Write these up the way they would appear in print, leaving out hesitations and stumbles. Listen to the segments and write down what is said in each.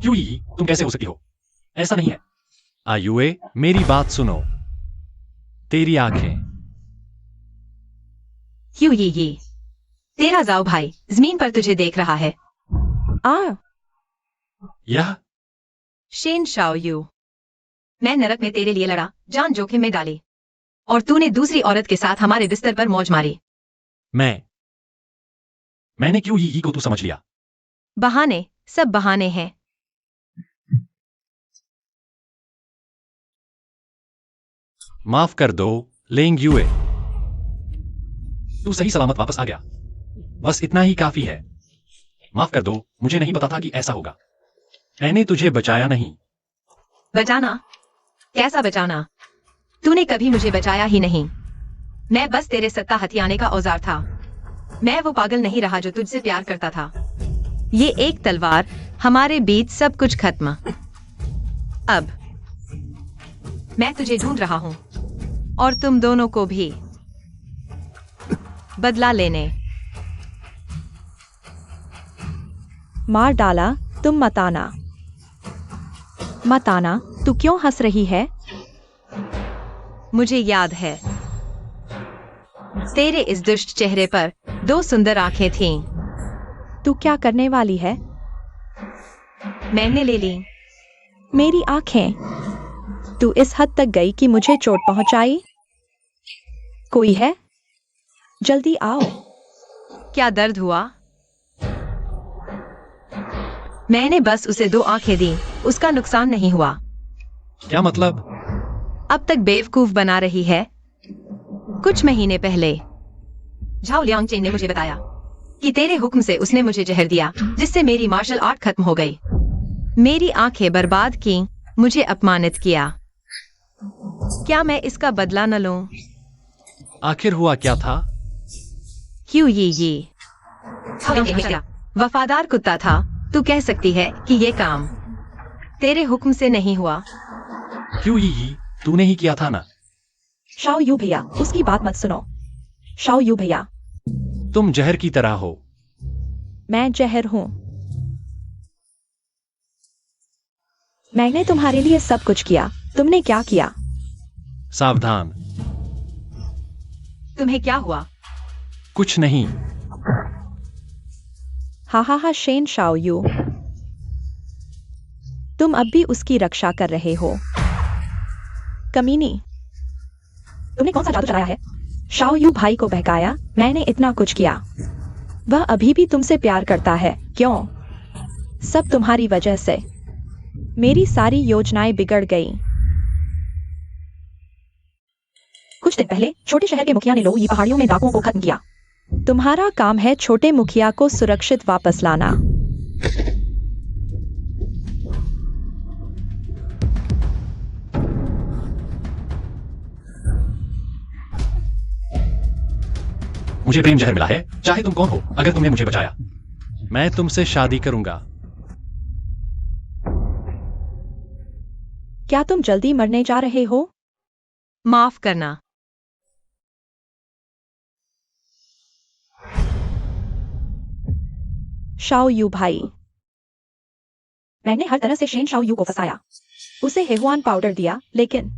क्यों यी, तुम कैसे हो सकती हो? ऐसा नहीं है। आयुए, मेरी बात सुनो। तेरी आंखें। क्यों ये तेरा जाओ भाई जमीन पर तुझे देख रहा है। आ, यह शेन शाओ यू, मैं नरक में तेरे लिए लड़ा, जान जोखिम में डाली, और तूने दूसरी औरत के साथ हमारे बिस्तर पर मौज मारी। मैंने क्यों यी को तू समझ लिया? बहाने, सब बहाने हैं। माफ कर दो, लेंग युए। तू सही सलामत वापस आ गया। बस इतना ही काफी है। माफ कर दो, मुझे नहीं पता था कि ऐसा होगा। मैंने तुझे बचाया नहीं। बचाना? कैसा बचाना? तूने कभी मुझे बचाया ही नहीं। मैं बस तेरे सत्ता हथियाने का औजार था। मैं वो पागल नहीं रहा जो तुझसे प्यार करता था। ये एक तलवार, हमारे बीच सब कुछ खत्म। अब मैं तुझे ढूंढ रहा हूं, और तुम दोनों को भी बदला लेने। मार डाला, तुम मत आना। मत आना, तू क्यों हंस रही है? मुझे याद है, तेरे इस दुष्ट चेहरे पर 2 सुंदर आंखें थीं। तू क्या करने वाली है? मैंने ले ली। मेरी आंखें। तू इस हद तक गई कि मुझे चोट पहुंचाई? कोई है? जल्दी आओ। क्या दर्द हुआ? मैंने बस उसे 2 आंखें दी, उसका नुकसान नहीं हुआ। क्या मतलब? अब तक बेवकूफ बना रही है। कुछ महीने पहले झाओ लियांगचेन ने मुझे बताया कि तेरे हुक्म से उसने मुझे जहर दिया, जिससे मेरी मार्शल आर्ट खत्म हो गई। मेरी आंखें बर्बाद की, मुझे अपमानित किया। क्या मैं इसका बदला न लूं? आखिर हुआ क्या था? क्यों ये वफादार कुत्ता था। तू कह सकती है कि ये काम तेरे हुक्म से नहीं हुआ। क्यों यी, तूने ही किया था ना? शाओ यू भैया, उसकी बात मत सुनो। शाओ यू भैया, तुम जहर की तरह हो। मैं जहर हूं। मैंने तुम्हारे लिए सब कुछ किया, तुमने क्या किया? सावधान। तुम्हें क्या हुआ? कुछ नहीं। हा हा हा, शेन शाओ यू, तुम अब भी उसकी रक्षा कर रहे हो। कमीनी, तुमने कौन सा जादू चलाया है? शाओ यू भाई को बहकाया, मैंने इतना कुछ किया। वह अभी भी तुमसे प्यार करता है, क्यों? सब तुम्हारी वजह से। मेरी सारी योजनाएं बिगड़ गईं। कुछ दिन पहले छोटे शहर के मुखिया ने लोई पहाड़ियों में डाकुओं को खत्म किया। तुम्हारा काम है छोटे मुखिया को सुरक्षित वापस लाना। मुझे प्रेम जहर मिला है, चाहे तुम कौन हो, अगर तुमने मुझे बचाया। मैं तुमसे शादी करूंगा। क्या तुम जल्दी मरने जा रहे हो? माफ करना। शाओ यू भाई, मैंने हर तरह से शेन शाओ यू को फंसाया। उसे हेहुआन पाउडर दिया, लेकिन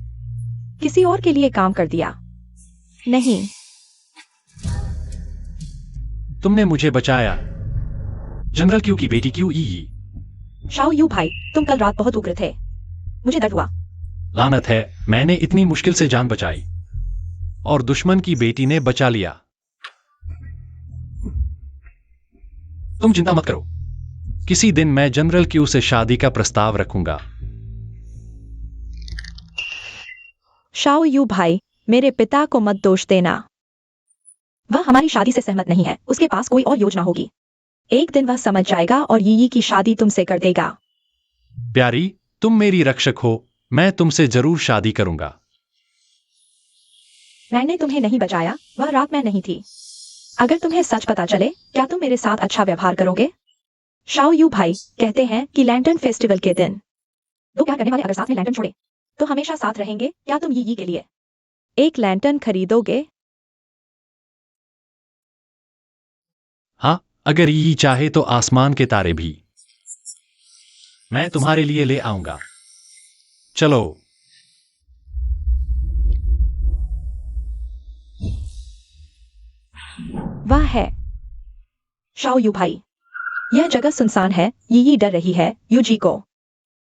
किसी और के लिए काम कर दिया। नहीं, तुमने मुझे बचाया। जनरल क्यू की बेटी क्यू ई। शाओ यू भाई, तुम कल रात बहुत उग्र थे। मुझे दर्द हुआ। लानत है, मैंने इतनी मुश्किल से जान बचाई और दुश्मन की बेटी ने बचा लिया। तुम चिंता मत करो, किसी दिन मैं जनरल क्यू से शादी का प्रस्ताव रखूंगा। शाओ यू भाई, मेरे पिता को मत दोष देना। वह हमारी शादी से सहमत नहीं है, उसके पास कोई और योजना होगी। एक दिन वह समझ जाएगा और यी की शादी तुमसे कर देगा। प्यारी, तुम मेरी रक्षक हो, मैं तुमसे जरूर शादी करूंगा। मैंने तुम्हें नहीं बचाया, वह रात मैं नहीं थी। अगर तुम्हें सच पता चले, क्या तुम मेरे साथ अच्छा व्यवहार करोगे? शाओ यू भाई कहते हैं कि लैंटर्न फेस्टिवल के दिन दो प्यार करने वाले अगर साथ में लैंटर्न छोड़े तो हमेशा साथ रहेंगे। क्या तुम यी के लिए एक लैंटर्न खरीदोगे? हाँ, अगर यी चाहे तो आसमान के तारे भी। मैं तुम्हारे लिए ले आऊंगा। चलो। वह है शाओ यू भाई। यह जगह सुनसान है, यी डर रही है यूजी को।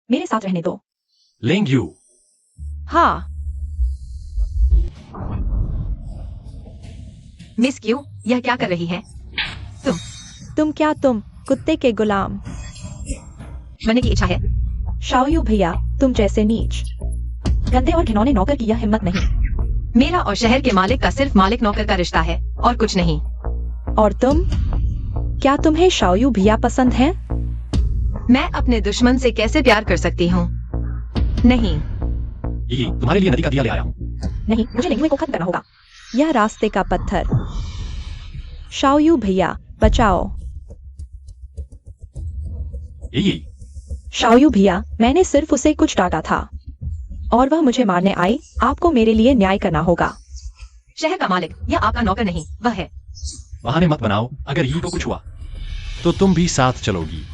मेरे साथ रहने दो। लेंग यू। हाँ। मिस क्यू, यह क्या कर रही है? तुम कुत्ते के गुलाम बनने की इच्छा है? शाओ यू भैया, तुम जैसे नीच गंदे और घिनौने नौकर की यह हिम्मत नहीं। मेरा और शहर के मालिक का सिर्फ मालिक नौकर का रिश्ता है और कुछ नहीं। और तुम? क्या तुम्हें शाओ यू भैया पसंद है? मैं अपने दुश्मन से कैसे प्यार कर सकती हूँ? नहीं। यी, तुम्हारे लिए नदी का दिया ले आया हूँ। नहीं, मुझे लेंगुए को खत्म करना होगा। यह रास्ते का पत्थर। शाओ यू भैया, बचाओ। यी, शाओ यू भैया, मैंने सिर्फ उसे कुछ डांटा था और वह मुझे मारने आई। आपको मेरे लिए न्याय करना होगा। शहर का मालिक, यह आपका नौकर नहीं, वह है। बहाने मत बनाओ। अगर यी को कुछ हुआ तो तुम भी साथ चलोगी।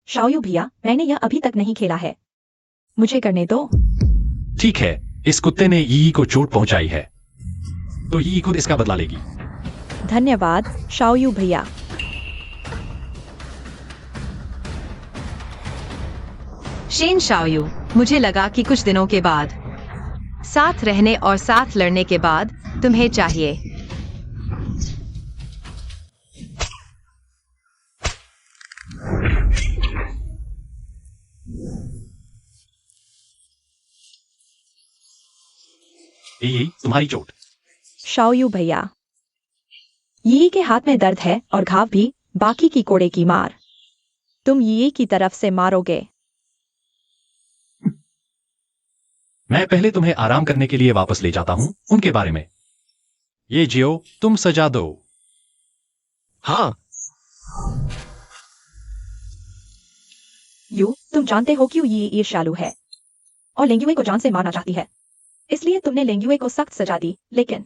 शाओ यू भैया, मैंने यह अभी तक नहीं खेला है, मुझे करने दो। ठीक है, इस कुत्ते ने यी को चोट पहुंचाई है तो यी खुद इसका बदला लेगी। धन्यवाद शाओ यू भैया। शेन शाओयू, मुझे लगा कि कुछ दिनों के बाद साथ रहने और साथ लड़ने के बाद तुम्हें चाहिए। यी, तुम्हारी चोट। शाओ यू भैया, यी के हाथ में दर्द है और घाव भी, बाकी की कोड़े की मार तुम यी की तरफ से मारोगे। मैं पहले तुम्हें आराम करने के लिए वापस ले जाता हूं उनके बारे में। ये जियो, तुम सजा दो। हाँ। यू, तुम जानते हो क्यों यी ईर्ष्यालु है और लेंगुए को जान से मारना चाहती है, इसलिए तुमने लेंगुए को सख्त सजा दी। लेकिन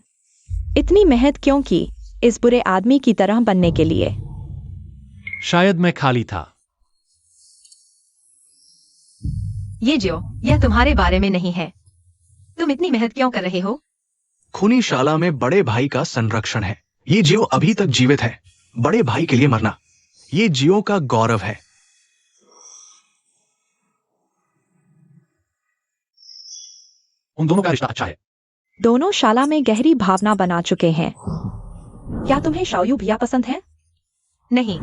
इतनी मेहनत क्यों की इस बुरे आदमी की तरह बनने के लिए? शायद मैं खाली था। ये जियो, यह तुम्हारे बारे में नहीं है। तुम इतनी मेहनत क्यों कर रहे हो? खूनी शाला में बड़े भाई का संरक्षण है। ये जियो अभी तक जीवित है। बड़े भाई के लिए मरना, ये जियो का गौरव है। उन दोनों का रिश्ता अच्छा है। दोनों शाला में गहरी भावना बना चुके हैं। क्या तुम्हें शाओ यू भैया पसंद है? नहीं।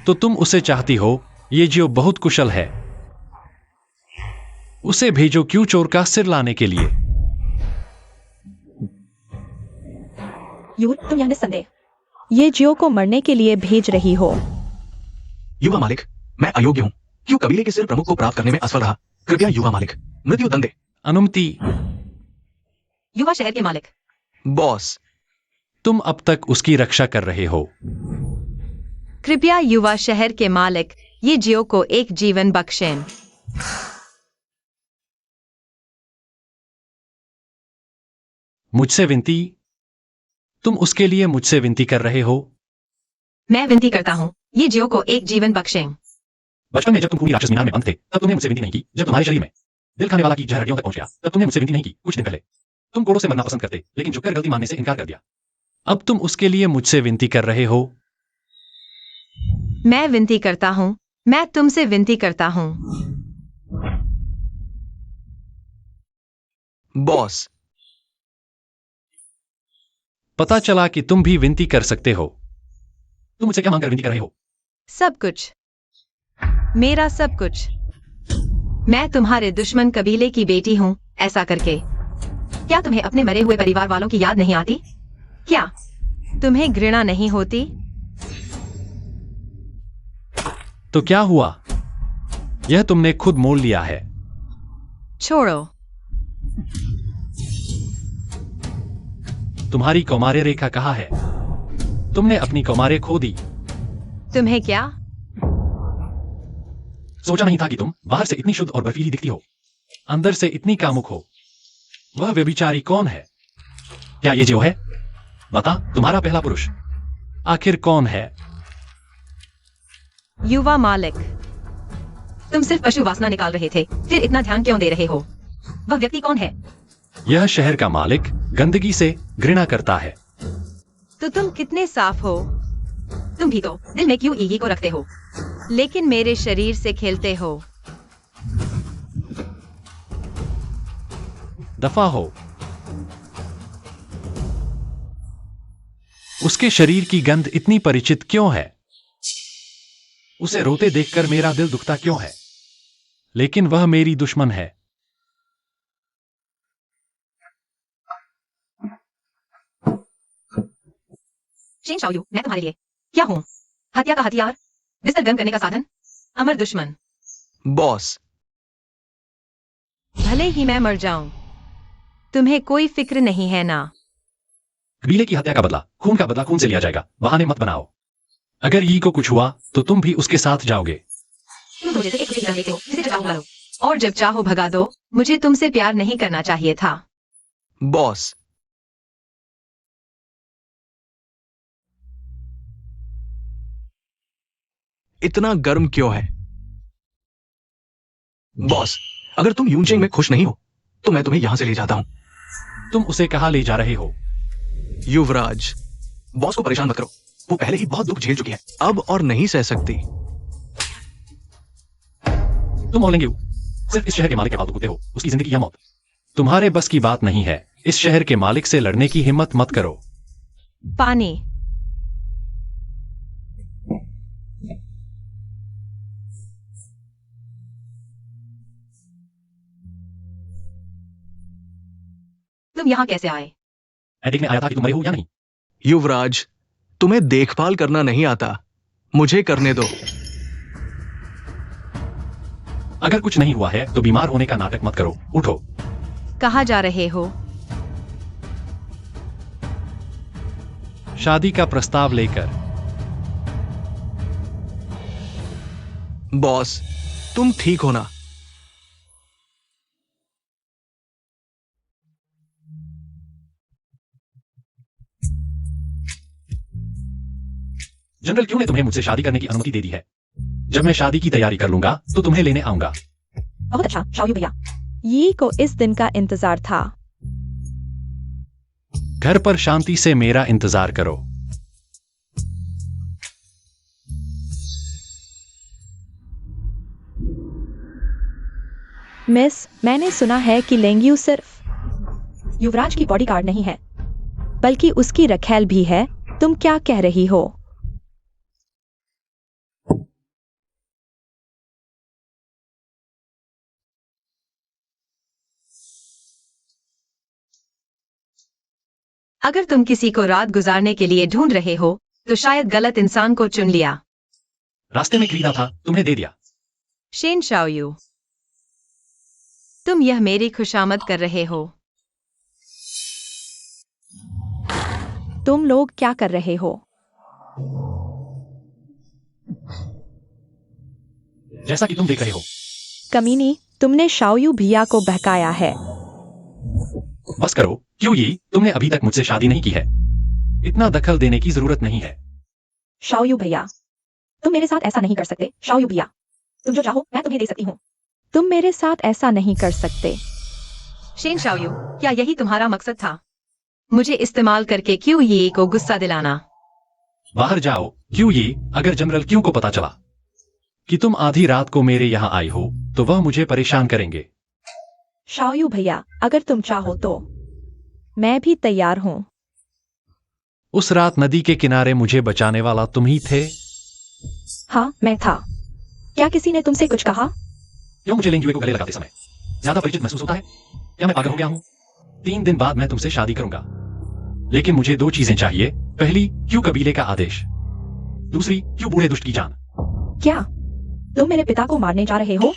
तो तुम उसे चाहती हो। ये जियो बहुत कुशल है। उसे भेजो क्यों चोर का सिर लाने के लिए। यू, तुम यह निस्संदेह ये जियो को मरने के लिए भेज रही हो। युवा मालिक, मैं अयोग्य हूँ। क्यों कबीले के सिर प्रमुख को प्राप्त करने में असफल रहा? कृपया युवा मालिक मृत्यु दंड दे। अनुमति। युवा शहर के मालिक। बॉस, तुम अब तक उसकी रक्षा कर रहे हो। कृपया युवा शहर के मालिक, ये जियो को एक जीवन बख्शें। मुझसे विनती? तुम उसके लिए मुझसे विनती कर रहे हो? मैं विनती करता हूँ, ये जियो को एक जीवन बख्शें। बचपन में जब तुम पूरी राक्षस मीनार में बंद थे तब तुमने मुझसे विनती नहीं की। जब तुम्हारे शरीर में दिल खाने वाला की जहर हड्डियों तक पहुंच गया तब तुमने मुझसे विनती नहीं की। कुछ दिन पहले तुम कोड़ों से मरना पसंद करते, लेकिन झुककर गलती मानने से इनकार कर दिया। अब तुम उसके लिए मुझसे विनती कर रहे हो? मैं विनती करता हूँ, मैं तुमसे विनती करता हूँ। बॉस, पता चला कि तुम भी विनती कर सकते हो। तुम मुझसे क्या मांगकर विनती कर रहे हो? सब कुछ, मेरा सब कुछ। मैं तुम्हारे दुश्मन कबीले की बेटी हूँ। ऐसा करके क्या तुम्हें अपने मरे हुए परिवार वालों की याद नहीं आती? क्या तुम्हें घृणा नहीं होती? तो क्या हुआ? यह तुमने खुद मोल लिया है। छोड़ो। तुम्हारी कौमार्य रेखा कहाँ है? तुमने अपनी कौमार्य खो दी। तुम्हें क्या? सोचा नहीं था कि तुम बाहर से इतनी शुद्ध और बर्फीली दिखती हो, अंदर से इतनी कामुक हो। वह व्यभिचारी कौन है? क्या ये जो है? बता, तुम्हारा पहला पुरुष आखिर कौन है? युवा मालिक, तुम सिर्फ पशु वासना निकाल रहे थे, फिर इतना ध्यान क्यों दे रहे हो? वह व्यक्ति कौन है? यह शहर का मालिक गंदगी से घृणा करता है। तो तुम कितने साफ हो? तुम भी तो दिल में क्यों ईगी को रखते हो, लेकिन मेरे शरीर से खेलते हो। दफा हो। उसके शरीर की गंध इतनी परिचित क्यों है? उसे रोते देखकर मेरा दिल दुखता क्यों है? लेकिन वह मेरी दुश्मन है। शेन शाओयू, मैं तुम्हारे लिए क्या हूँ? हत्या का हथियार, बिस्तर गर्म करने का साधन, अमर दुश्मन। बॉस, भले ही मैं मर जाऊं, तुम्हें कोई फिक्र नहीं है ना? कबीले की हत्या का बदला, खून का बदला खून से लिया जाएगा। बहाने मत बनाओ। अगर यी को कुछ हुआ तो तुम भी उसके साथ जाओगे। तुम मुझे से एक कुत्ते की तरह लेते हो, जिसे चाहो भगा दो, और जब चाहो भगा दो। मुझे तुमसे प्यार नहीं करना चाहिए था। बॉस, इतना गर्म क्यों है? बॉस, अगर तुम यूनचेंग में खुश नहीं हो तो मैं तुम्हें यहां से ले जाता हूं। तुम उसे कहां ले जा रहे हो? युवराज, बॉस को परेशान मत करो। वो पहले ही बहुत दुख झेल चुकी है, अब और नहीं सह सकती। तुम ओलेंगे सिर्फ इस शहर के मालिक के पालतू कुत्ते हो, उसकी जिंदगी या मौत तुम्हारे बस की बात नहीं है। इस शहर के मालिक से लड़ने की हिम्मत मत करो। पानी। तुम यहाँ कैसे आए? मैं देखने आया था कि तुम मरे हो या नहीं। युवराज, तुम्हें देखभाल करना नहीं आता, मुझे करने दो। अगर कुछ नहीं हुआ है तो बीमार होने का नाटक मत करो। उठो। कहाँ जा रहे हो? शादी का प्रस्ताव लेकर। बॉस, तुम ठीक हो ना? जनरल क्यों ने तुम्हें मुझसे शादी करने की अनुमति दे दी है? जब मैं शादी की तैयारी कर लूंगा तो तुम्हें लेने आऊंगा। बहुत अच्छा शाओयू भैया, यी को इस दिन का इंतजार था। घर पर शांति से मेरा इंतजार करो। मिस, मैंने सुना है कि लेंग्यू सिर्फ युवराज की बॉडीगार्ड नहीं है, बल्कि उसकी रखैल भी है। तुम क्या कह रही हो? अगर तुम किसी को रात गुजारने के लिए ढूंढ रहे हो तो शायद गलत इंसान को चुन लिया। रास्ते में खरीदा था, तुम्हें दे दिया। शेन शाओयू, तुम यह मेरी खुशामद कर रहे हो। तुम लोग क्या कर रहे हो? जैसा कि तुम देख रहे हो। कमीनी, तुमने शाओयू भैया को बहकाया है। बस करो। क्यों ये? तुमने अभी तक मुझसे शादी नहीं की है। इतना दखल देने की जरूरत नहीं है। शाओयू भैया, तुम मेरे साथ ऐसा नहीं कर सकते। शाओयू भैया, तुम जो चाहो मैं तुम्हें दे सकती हूँ। तुम मेरे साथ ऐसा नहीं कर सकते। शेन शाओयू, क्या यही तुम्हारा मकसद था? मुझे इस्तेमाल करके क्यों ये को गुस्सा दिलाना? बाहर जाओ। क्यों ये? अगर जनरल क्यों को पता चला कि तुम आधी रात को मेरे यहाँ आई हो तो वह मुझे परेशान करेंगे। शाओयू भैया, अगर तुम चाहो तो मैं भी तैयार हूँ। उस रात नदी के किनारे मुझे बचाने वाला तुम ही थे। हाँ, मैं था। क्या किसी ने तुमसे कुछ कहा? क्यों मुझे लेंगुए को गले लगाते समय ज्यादा परिचित महसूस होता है? क्या मैं पागल हो गया हूँ? 3 दिन बाद मैं तुमसे शादी करूंगा, लेकिन मुझे 2 चीजें चाहिए। पहली, क्यों कबीले का आदेश। दूसरी, क्यों बूढ़े दुष्ट की जान। क्या तुम मेरे पिता को मारने जा रहे हो?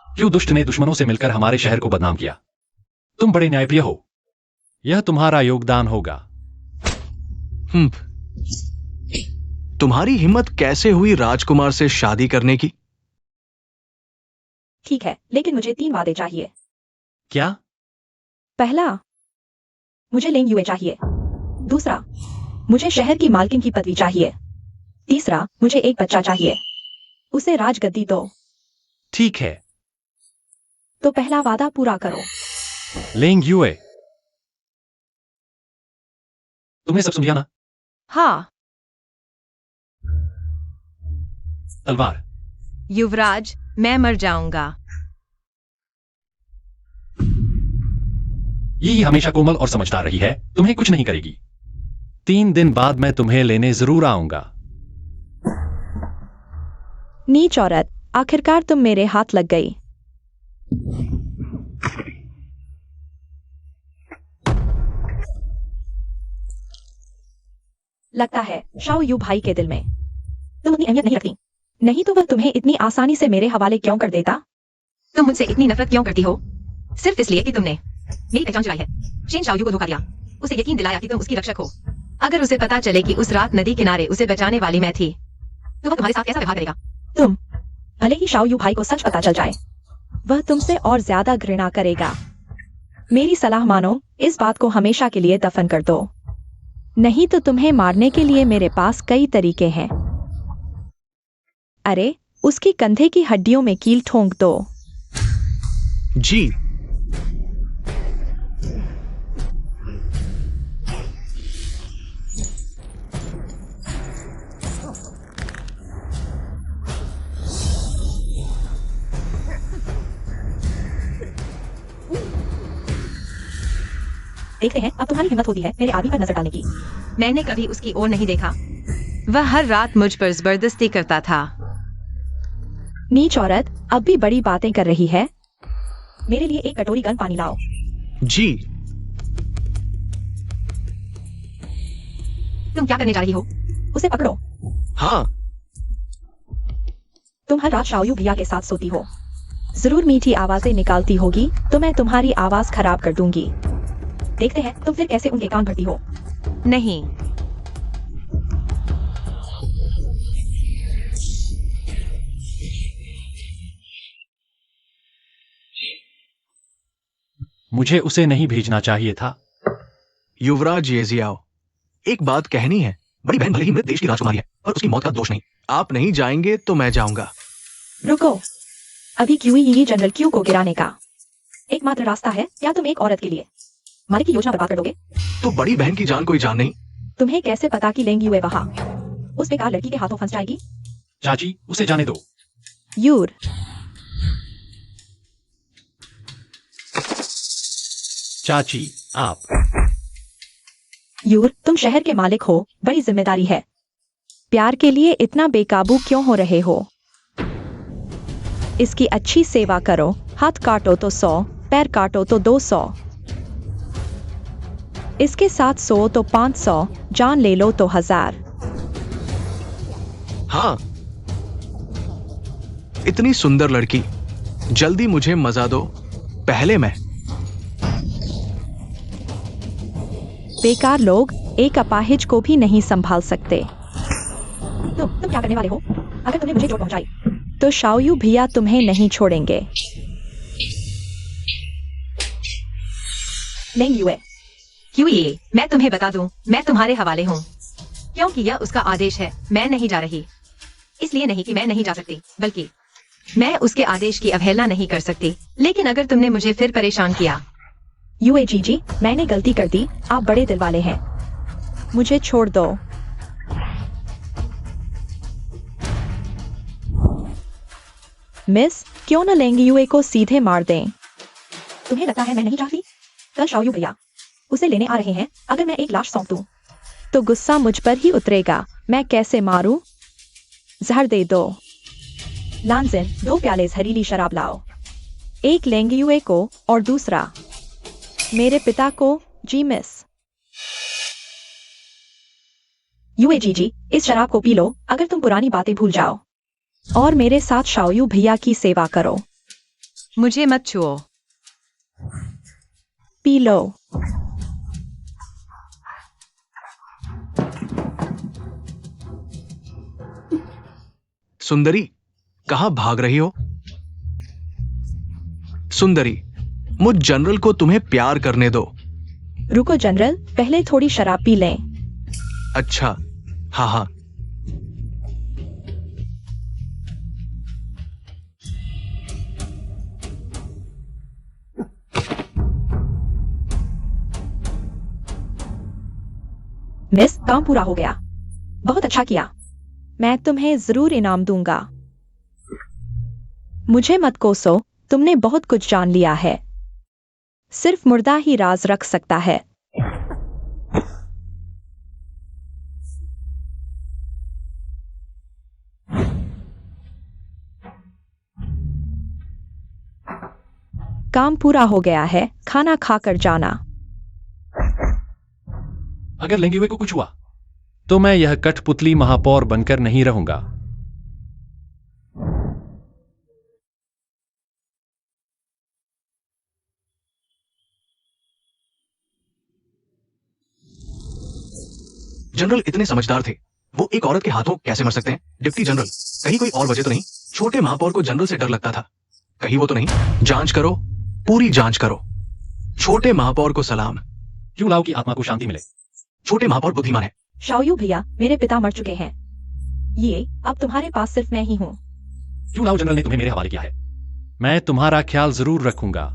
क्यों दुष्ट ने दुश्मनों से मिलकर हमारे शहर को बदनाम किया। तुम बड़े न्यायप्रिय हो, यह तुम्हारा योगदान होगा। तुम्हारी हिम्मत कैसे हुई राजकुमार से शादी करने की? ठीक है, लेकिन मुझे 3 वादे चाहिए। क्या? पहला, मुझे लेंग युए चाहिए। दूसरा, मुझे शहर की मालकिन की पदवी चाहिए। तीसरा, मुझे एक बच्चा चाहिए। उसे राजगद्दी दो। ठीक है। तो पहला वादा पूरा करो। लेंग युए, तुमने सब सुन लिया ना? हाँ। तलवार। युवराज, मैं मर जाऊंगा। ये हमेशा कोमल और समझदार रही है, तुम्हें कुछ नहीं करेगी। 3 दिन बाद मैं तुम्हें लेने जरूर आऊंगा। नीच औरत, आखिरकार तुम मेरे हाथ लग गई। लगता है शाओ यू भाई के दिल में तुम उतनी अहमियत नहीं रखती। नहीं तो वह तुम्हें इतनी आसानी से मेरे हवाले क्यों कर देता? तुम मुझसे इतनी नफरत क्यों करती हो? सिर्फ इसलिए कि तुमने मेरी पहचान चुराई है। शेन शाओयू को धोखा दिया, उसे यकीन दिलाया कि तुम उसकी रक्षक हो। अगर उसे पता चले कि उस रात नदी किनारे उसे बचाने वाली मैं थी, तो वह तुम्हारे साथ कैसा व्यवहार करेगा? तुम, भले ही शाओ यू भाई को सच पता चल जाए, वह तुमसे और ज्यादा घृणा करेगा। मेरी सलाह मानो, इस बात को हमेशा के लिए दफन कर दो। नहीं तो तुम्हें मारने के लिए मेरे पास कई तरीके हैं। अरे, उसकी कंधे की हड्डियों में कील ठोंक दो। जी। देखते हैं अब तुम्हारी हिम्मत होती है मेरे आदमी पर नजर डालने की। मैंने कभी उसकी ओर नहीं देखा। वह हर रात मुझ पर जबरदस्ती करता था। नीच औरत अब भी बड़ी बातें कर रही है। मेरे लिए एक कटोरी गर्म पानी लाओ। जी। तुम क्या करने जा रही हो? उसे पकड़ो। हाँ। तुम हर रात शाओयू भैया के साथ सोती हो। जरूर मीठी आवाजें निकालती होगी, तो मैं तुम्हारी आवाज खराब कर दूंगी। देखते हैं तुम फिर कैसे उनके कान भरती हो। नहीं। मुझे उसे नहीं भेजना चाहिए था। युवराज येजियाओ, एक बात कहनी है। बड़ी बहन भले ही मृत देश की राजकुमारी है, पर उसकी मौत का दोष नहीं। आप नहीं जाएंगे तो मैं जाऊंगा। रुको, अभी क्यों ही जनरल क्यू को गिराने का एकमात्र रास्ता है या तुम एक औरत के लिए मारे की योजना बर्बाद कर दोगे? तो बड़ी बहन की जान कोई जान नहीं। तुम्हें कैसे पता कि लेंगी हुए वहां उस बेकार लड़की के हाथों फंस जाएगी? चाची, उसे जाने दो। यूर, चाची, आप। यूर, तुम शहर के मालिक हो, बड़ी जिम्मेदारी है। प्यार के लिए इतना बेकाबू क्यों हो रहे हो? इसकी अच्छी सेवा करो। हाथ काटो तो 100, पैर काटो तो 200, इसके साथ 100 तो 500, जान ले लो तो 1000। हाँ, इतनी सुंदर लड़की, जल्दी मुझे मजा दो, पहले मैं। बेकार लोग एक अपाहिज को भी नहीं संभाल सकते। तुम क्या करने वाले हो? अगर तुमने मुझे चोट पहुंचाई तो शाओयू भैया तुम्हें नहीं छोड़ेंगे। लेंग युए, क्यों ये? मैं तुम्हें बता दूं, मैं तुम्हारे हवाले हूँ, क्योंकि यह उसका आदेश है। मैं नहीं जा रही। इसलिए नहीं कि मैं नहीं जा सकती, बल्कि मैं उसके आदेश की अवहेलना नहीं कर सकती। लेकिन अगर तुमने मुझे फिर परेशान किया। युए जीजी, मैंने गलती कर दी। आप बड़े दिल वाले हैं, मुझे छोड़ दो। मिस, क्यों न लेंग युए को सीधे मार दें? तुम्हें लगता है मैं नहीं चाहती? कल शाओयू भैया उसे लेने आ रहे हैं। अगर मैं एक लाश सौंप दूं तो गुस्सा मुझ पर ही उतरेगा। मैं कैसे मारूं? जहर दे दो। लानजिन, 2 प्याले जहरीली शराब लाओ। एक लेंग युए को और दूसरा मेरे पिता को। जी मिस। युए जीजी, इस शराब को पी लो अगर तुम पुरानी बातें भूल जाओ, और मेरे साथ शाओयू भैया की सेवा करो। मुझे मत छुओ। P low. सुंदरी, कहाँ भाग रही हो? सुंदरी, मुझ जनरल को तुम्हें प्यार करने दो। रुको जनरल, पहले थोड़ी शराब पी लें। अच्छा, हाँ हाँ। मिस, काम पूरा हो गया। बहुत अच्छा किया। मैं तुम्हें जरूर इनाम दूंगा। मुझे मत कोसो, तुमने बहुत कुछ जान लिया है। सिर्फ मुर्दा ही राज रख सकता है। काम पूरा हो गया है, खाना खाकर जाना। अगर लेंगे को कुछ हुआ तो मैं यह कठपुतली महापौर बनकर नहीं रहूंगा। जनरल इतने समझदार थे, वो एक औरत के हाथों कैसे मर सकते हैं? डिप्टी जनरल, कहीं कोई और वजह तो नहीं? छोटे महापौर को जनरल से डर लगता था, कहीं वो तो नहीं? जांच करो, पूरी जांच करो। छोटे महापौर को सलाम। क्यों लाओ की आत्मा को शांति मिले। छोटे महापौर बुद्धिमान है। शाओयू भैया, मेरे पिता मर चुके हैं। ये अब तुम्हारे पास सिर्फ मैं ही हूँ। क्यों लाओ जनरल ने तुम्हें मेरे हवाले किया है। मैं तुम्हारा ख्याल जरूर रखूंगा।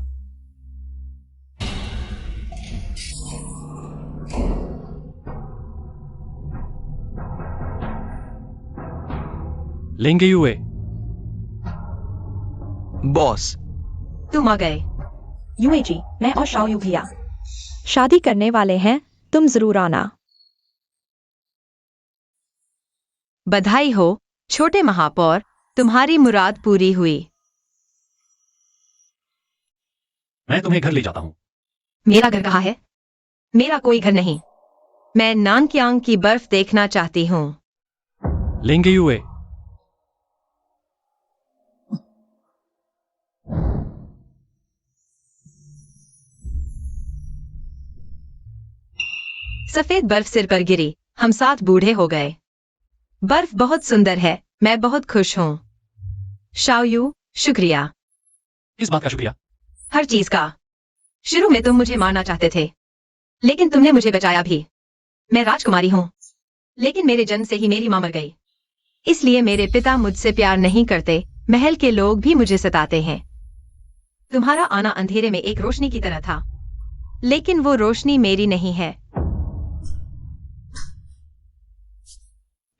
लेंगे युए। बॉस, तुम आ गए। यूए जी, मैं और शाओयू भैया शादी करने वाले हैं, तुम जरूर आना। बधाई हो छोटे महापौर, तुम्हारी मुराद पूरी हुई। मैं तुम्हें घर ले जाता हूं। मेरा घर कहाँ है? मेरा कोई घर नहीं। मैं नानक्यांग की बर्फ देखना चाहती हूँ। लेंगे युए। सफेद बर्फ सिर पर गिरी, हम 7 बूढ़े हो गए। बर्फ बहुत सुंदर है, मैं बहुत खुश हूँ। शाओयू, शुक्रिया। किस बात का शुक्रिया? हर चीज का। शुरू में तुम मुझे मारना चाहते थे, लेकिन तुमने मुझे बचाया भी। मैं राजकुमारी हूँ, लेकिन मेरे जन्म से ही मेरी मां मर गई। इसलिए मेरे पिता मुझसे प्यार नहीं करते, महल के लोग भी मुझे सताते हैं। तुम्हारा आना अंधेरे में एक रोशनी की तरह था, लेकिन वो रोशनी मेरी नहीं है।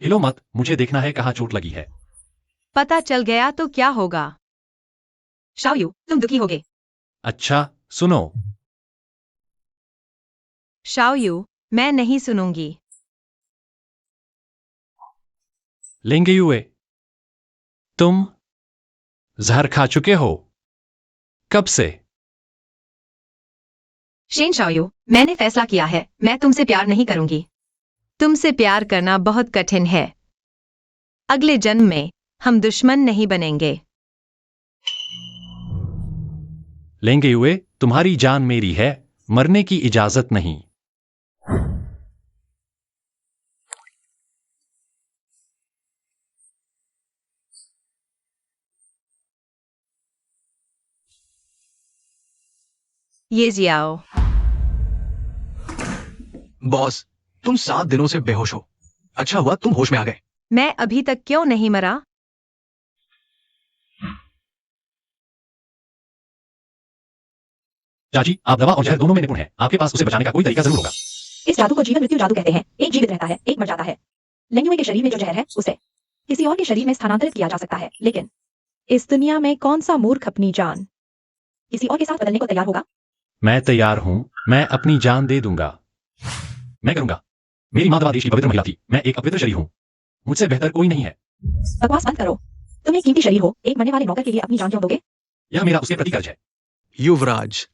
हिलो मत, मुझे देखना है कहाँ चोट लगी है। पता चल गया तो क्या होगा? शाओयू, तुम दुखी होगे। अच्छा, सुनो। शाओयू, मैं नहीं सुनूंगी। लेंगे युए, तुम जहर खा चुके हो। कब से? शेन शाओयू, मैंने फैसला किया है, मैं तुमसे प्यार नहीं करूंगी। तुमसे प्यार करना बहुत कठिन है। अगले जन्म में हम दुश्मन नहीं बनेंगे। लेंगे युए, तुम्हारी जान मेरी है, मरने की इजाजत नहीं। ये जियाओ। बॉस, तुम 7 दिनों से बेहोश हो। अच्छा हुआ तुम होश में आ गए। मैं अभी तक क्यों नहीं मरा? चाची, आप दवा और जहर दोनों में निपुण हैं। आपके पास उसे बचाने का कोई तरीका जरूर होगा। इस जादू को जीवन मृत्यु जादू कहते हैं। एक जीवित रहता है, एक मर जाता है। लेंगुए के शरीर में जो जहर है, उसे किसी और के शरीर में स्थानांतरित किया जा सकता है, लेकिन इस दुनिया में कौन सा मूर्ख अपनी जान किसी और के साथ बदलने को तैयार होगा? मैं तैयार हूं, मैं अपनी जान दे दूंगा। मैं करूंगा। मेरी माँ दवा देश की पवित्र महिला थी, मैं एक अपवित्र शरीर हूं। मुझसे बेहतर कोई नहीं है। बकवास बंद करो। तुम एक कीमती शरीर हो, एक मरने वाले नौकर के लिए अपनी जान क्यों दोगे? यह मेरा उसके प्रति कर्ज है। युवराज,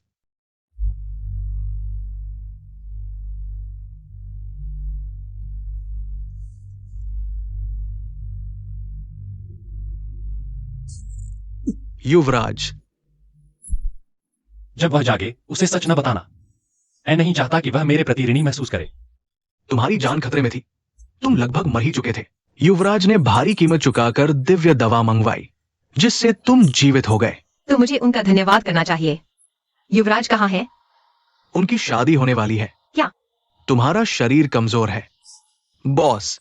युवराज, जब वह जागे उसे सच न बताना। मैं नहीं चाहता कि वह मेरे प्रति ऋणी महसूस करे। तुम्हारी जान खतरे में थी, तुम लगभग मर ही चुके थे। युवराज ने भारी कीमत चुकाकर दिव्य दवा मंगवाई, जिससे तुम जीवित हो गए। तो मुझे उनका धन्यवाद करना चाहिए। युवराज कहाँ है? उनकी शादी होने वाली है। क्या? तुम्हारा शरीर कमजोर है बॉस।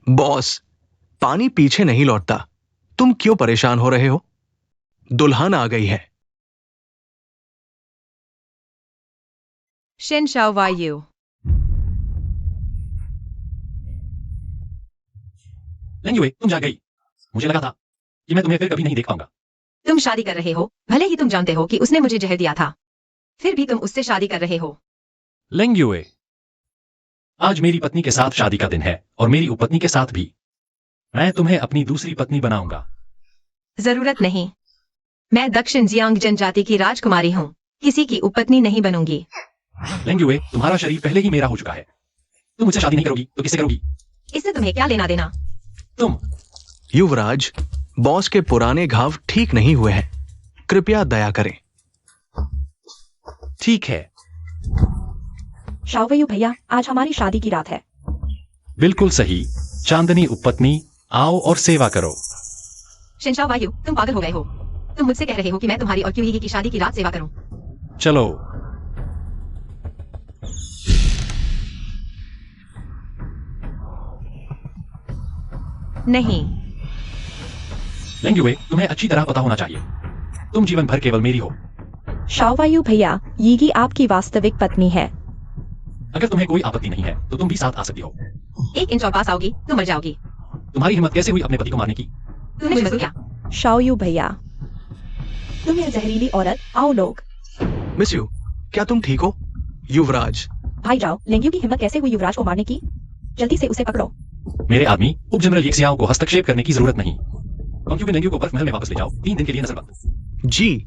बॉस, पानी पीछे नहीं लौटता। तुम क्यों परेशान हो रहे हो? दुल्हन आ गई है। शिन शाओ वायु। लेंगुए, तुम जा गई। मुझे लगा था कि मैं तुम्हें फिर कभी नहीं देख पाऊंगा। तुम शादी कर रहे हो, भले ही तुम जानते हो कि उसने मुझे जहर दिया था, फिर भी तुम उससे शादी कर रहे हो। लेंगुए, आज मेरी पत्नी के साथ शादी का दिन है और मेरी उपपत्नी के साथ भी। मैं तुम्हें अपनी दूसरी पत्नी बनाऊंगा। जरूरत नहीं। मैं दक्षिण जियांग जनजाति की राजकुमारी हूँ, किसी की उपपत्नी नहीं बनूंगी। लेंगुए, तुम्हारा शरीर पहले ही मेरा हो चुका है। तुम मुझसे शादी नहीं करोगी तो किससे करोगी? इससे तुम्हें क्या लेना देना? तुम। युवराज, बॉस के पुराने घाव ठीक नहीं हुए हैं। कृपया दया करें। ठीक है। शाओवयू भैया, आज हमारी शादी की रात है। बिल्कुल सही। चांदनी उपपत्नी, आओ और सेवा करो। शिनशाओ वायु, तुम पागल हो गए हो। तुम मुझसे कह रहे हो कि मैं तुम्हारी और क्यूही की शादी की रात सेवा करूं। चलो। नहीं। लेंगुए, तुम्हें अच्छी तरह पता होना चाहिए, तुम जीवन भर केवल मेरी हो। शाओवयू भैया, यीगी आपकी वास्तविक पत्नी है। अगर तुम्हें कोई आपत्ति नहीं है तो तुम भी साथ आ सकती हो। 1 इंच और पास आओगी तो मर जाओगी। तुम्हारी हिम्मत कैसे हुई अपने पति को मारने की? तूने मुझे क्या? शाओयू भैया, तुम ये जहरीली औरत, आओ लोग। मिस यू, क्या तुम ठीक हो? युवराज, भाई जाओ, लेंग्यू की हिम्मत कैसे हुई युवराज को मारने की? जल्दी से उसे पकड़ो। मेरे आदमी, उप जनरल येक्सियाओ को हस्तक्षेप करने की जरूरत नहीं। क्योंकि लेंगू को बर्फ महल में वापस ले जाओ, 3 दिन के लिए नजरबंद। जी।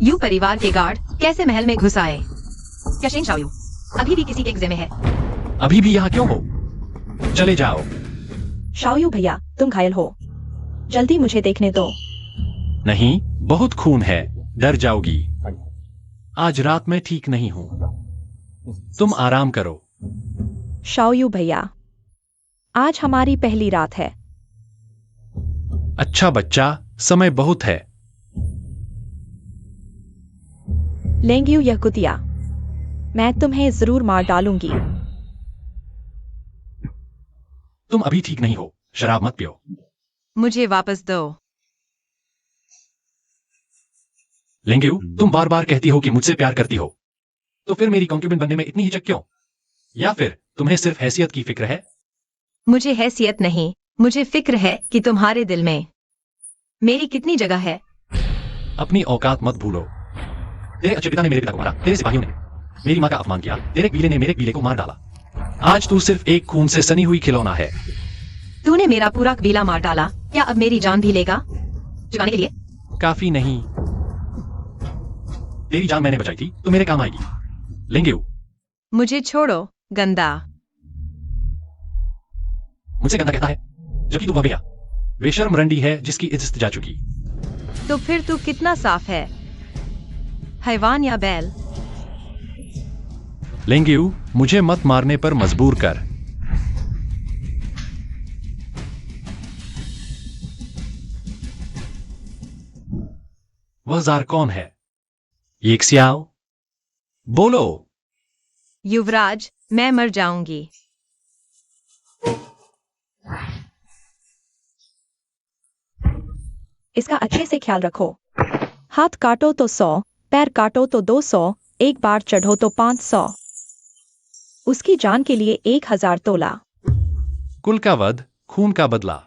यू परिवार के गार्ड कैसे महल में घुस आए? क्या शिन शाओ यू अभी भी किसी के कब्जे में है? अभी भी यहाँ क्यों हो? चले जाओ। शाओयू भैया, तुम घायल हो, जल्दी मुझे देखने दो। नहीं, बहुत खून है, डर जाओगी। आज रात मैं ठीक नहीं हूं, तुम आराम करो। शाओयू भैया, आज हमारी पहली रात है। अच्छा बच्चा, समय बहुत है। लेंग्यू यह कुतिया, मैं तुम्हें जरूर मार डालूंगी। तुम अभी ठीक नहीं हो, शराब मत पियो। मुझे वापस दो। लेंगू, तुम बार बार कहती हो कि मुझसे प्यार करती हो, तो फिर मेरी कॉन्क्यूबिन बनने में इतनी हिचक क्यों? या फिर तुम्हें सिर्फ हैसियत की फिक्र है? मुझे हैसियत नहीं, मुझे फिक्र है कि तुम्हारे दिल में मेरी कितनी जगह है। अपनी औकात मत भूलो। तेरे अच्छे पिता ने मेरे पिता को मारा, तेरे सिपाहियों ने मेरी माँ का अपमान किया, तेरे कबीले ने मेरे कबीले को मार डाला। आज तू सिर्फ एक खून से सनी हुई खिलौना है। तूने मेरा पूरा कबीला मार डाला, क्या अब मेरी जान भी लेगा चुकाने के लिए? काफी नहीं। तेरी जान मैंने बचाई थी तो मेरे काम आएगी। लेंगू, मुझे छोड़ो गंदा। मुझसे गंदा कहता है, जबकि तू वह बेशर्म रंडी है जिसकी इज्जत जा चुकी। तो फिर तू कितना साफ है, हैवान या बैल? लेंगू, मुझे मत मारने पर मजबूर कर। वह जार कौन है? येक्सियाओ, बोलो। युवराज, मैं मर जाऊंगी। इसका अच्छे से ख्याल रखो। हाथ काटो तो 100, पैर काटो तो 200, एक बार चढ़ो तो 500। उसकी जान के लिए 1000 तोला। कुल का वध, खून का बदला।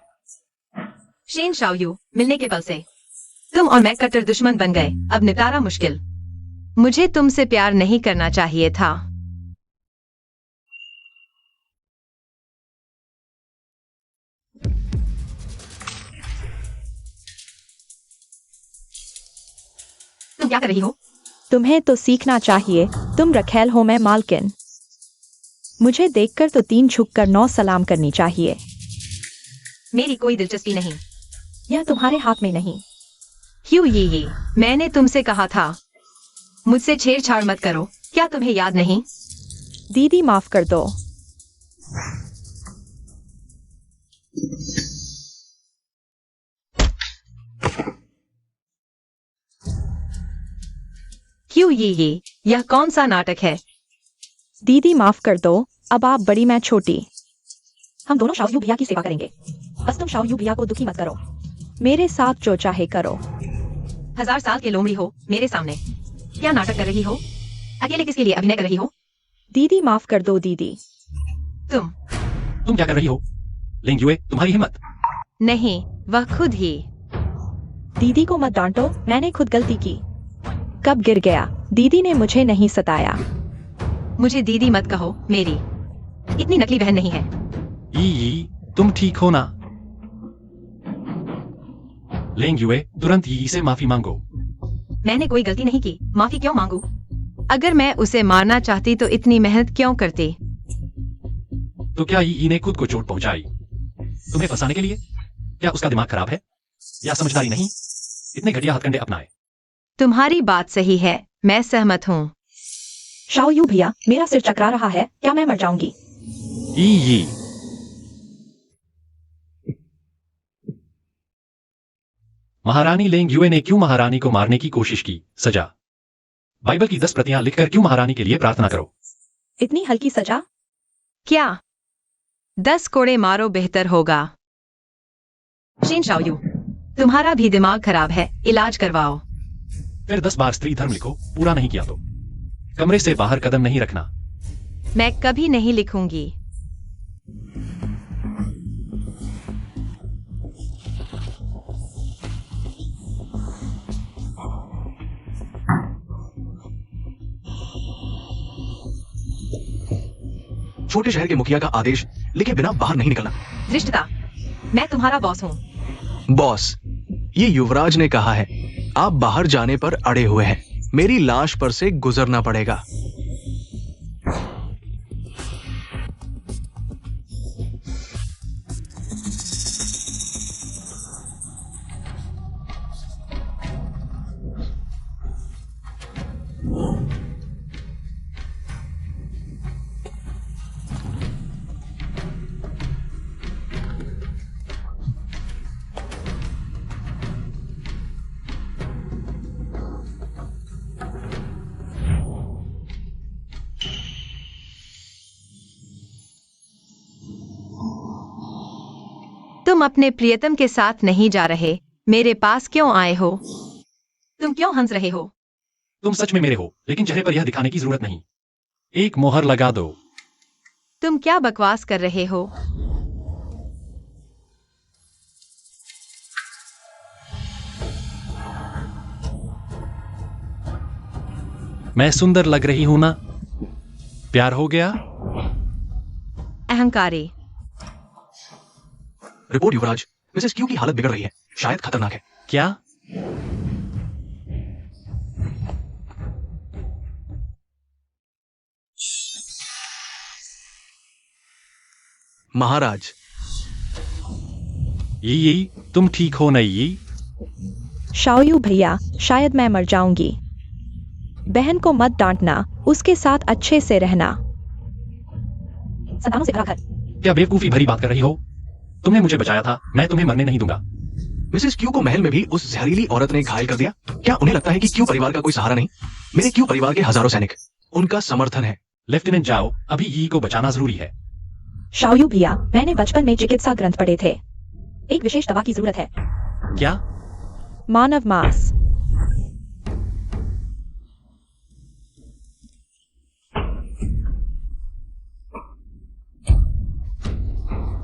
शेन शाओयू, मिलने के पल से तुम और मैं कट्टर दुश्मन बन गए। अब निपटारा मुश्किल। मुझे तुमसे प्यार नहीं करना चाहिए था। तुम क्या कर रही हो? तुम्हें तो सीखना चाहिए, तुम रखेल हो, मैं मालकिन। मुझे देखकर तो 3 झुककर 9 सलाम करनी चाहिए। मेरी कोई दिलचस्पी नहीं। यह तुम्हारे हाथ में नहीं। क्यों ये मैंने तुमसे कहा था मुझसे छेड़छाड़ मत करो, क्या तुम्हें याद नहीं? दीदी माफ कर दो। क्यों ये यह कौन सा नाटक है? दीदी माफ कर दो, अब आप बड़ी मैं छोटी। हम दोनों शाओयू भैया की सेवा करेंगे। बस तुम शाओयू भैया को दुखी मत करो। मेरे साथ जो चाहे करो। 1000 साल के लोमड़ी हो मेरे सामने, क्या नाटक कर रही हो? अकेले किसके लिए अभिनय कर रही हो? दीदी माफ कर दो दीदी। तुम क्या कर रही हो? लिंग युए, तुम्हारी हिम्मत। नहीं, वह खुद ही। दीदी को मत डांटो, मैंने खुद गलती की। कब गिर गया? दीदी ने मुझे नहीं सताया। मुझे दीदी मत कहो, मेरी इतनी नकली बहन नहीं है। ई तुम ठीक हो ना? लिंग युए, तुरंत यी से माफी मांगो। मैंने कोई गलती नहीं की, माफी क्यों मांगू? अगर मैं उसे मारना चाहती तो इतनी मेहनत क्यों करती? तो क्या यी ने खुद को चोट पहुंचाई तुम्हें फंसाने के लिए? क्या उसका दिमाग खराब है या समझदारी नहीं इतने घटिया हथकंडे अपनाए? तुम्हारी बात सही है, मैं सहमत हूँ। शाओयू भैया, मेरा सिर चकरा रहा है, क्या मैं मर जाऊंगी? यी महारानी लेंग युए ने क्यों महारानी को मारने की कोशिश की? सजा। बाइबल की 10 प्रतियां लिखकर क्यों महारानी के लिए प्रार्थना करो? इतनी हल्की सजा? क्या 10 कोड़े मारो बेहतर होगा। शीन शाओयू, तुम्हारा भी दिमाग खराब है, इलाज करवाओ। फिर 10 बार स्त्री धर्म लिखो, पूरा नहीं किया तो कमरे से बाहर कदम नहीं रखना। मैं कभी नहीं लिखूंगी। छोटे शहर के मुखिया का आदेश लिखे बिना बाहर नहीं निकलना। धृष्टता, मैं तुम्हारा बॉस हूँ। बॉस, ये युवराज ने कहा है, आप बाहर जाने पर अड़े हुए हैं। मेरी लाश पर से गुजरना पड़ेगा। तुम अपने प्रियतम के साथ नहीं जा रहे, मेरे पास क्यों आए हो? तुम क्यों हंस रहे हो? तुम सच में मेरे हो, लेकिन चेहरे पर यह दिखाने की जरूरत नहीं। एक मोहर लगा दो। तुम क्या बकवास कर रहे हो? मैं सुंदर लग रही हूं ना? प्यार हो गया? अहंकारी। रिपोर्ट युवराज, मिसेस क्यू की हालत बिगड़ रही है, शायद खतरनाक है। क्या? महाराज, यी तुम ठीक हो नहीं? यी शाओयू भैया, शायद मैं मर जाऊंगी। बहन को मत डांटना, उसके साथ अच्छे से रहना। संतानों से भरा घर। क्या बेवकूफी भरी बात कर रही हो? तुमने मुझे बचाया था, मैं तुम्हें मरने नहीं दूंगा। मिसेस क्यू को महल में भी उस जहरीली औरत ने घायल कर दिया। क्या उन्हें लगता है कि क्यू परिवार का कोई सहारा नहीं? मेरे क्यू परिवार के हजारों सैनिक, उनका समर्थन है। लेफ्टिनेंट जाओ, अभी यी को बचाना जरूरी है। शाओयू भैया, मैंने बचपन में चिकित्सा ग्रंथ पढ़े थे। एक विशेष दवा की जरूरत है। क्या? मानव मांस।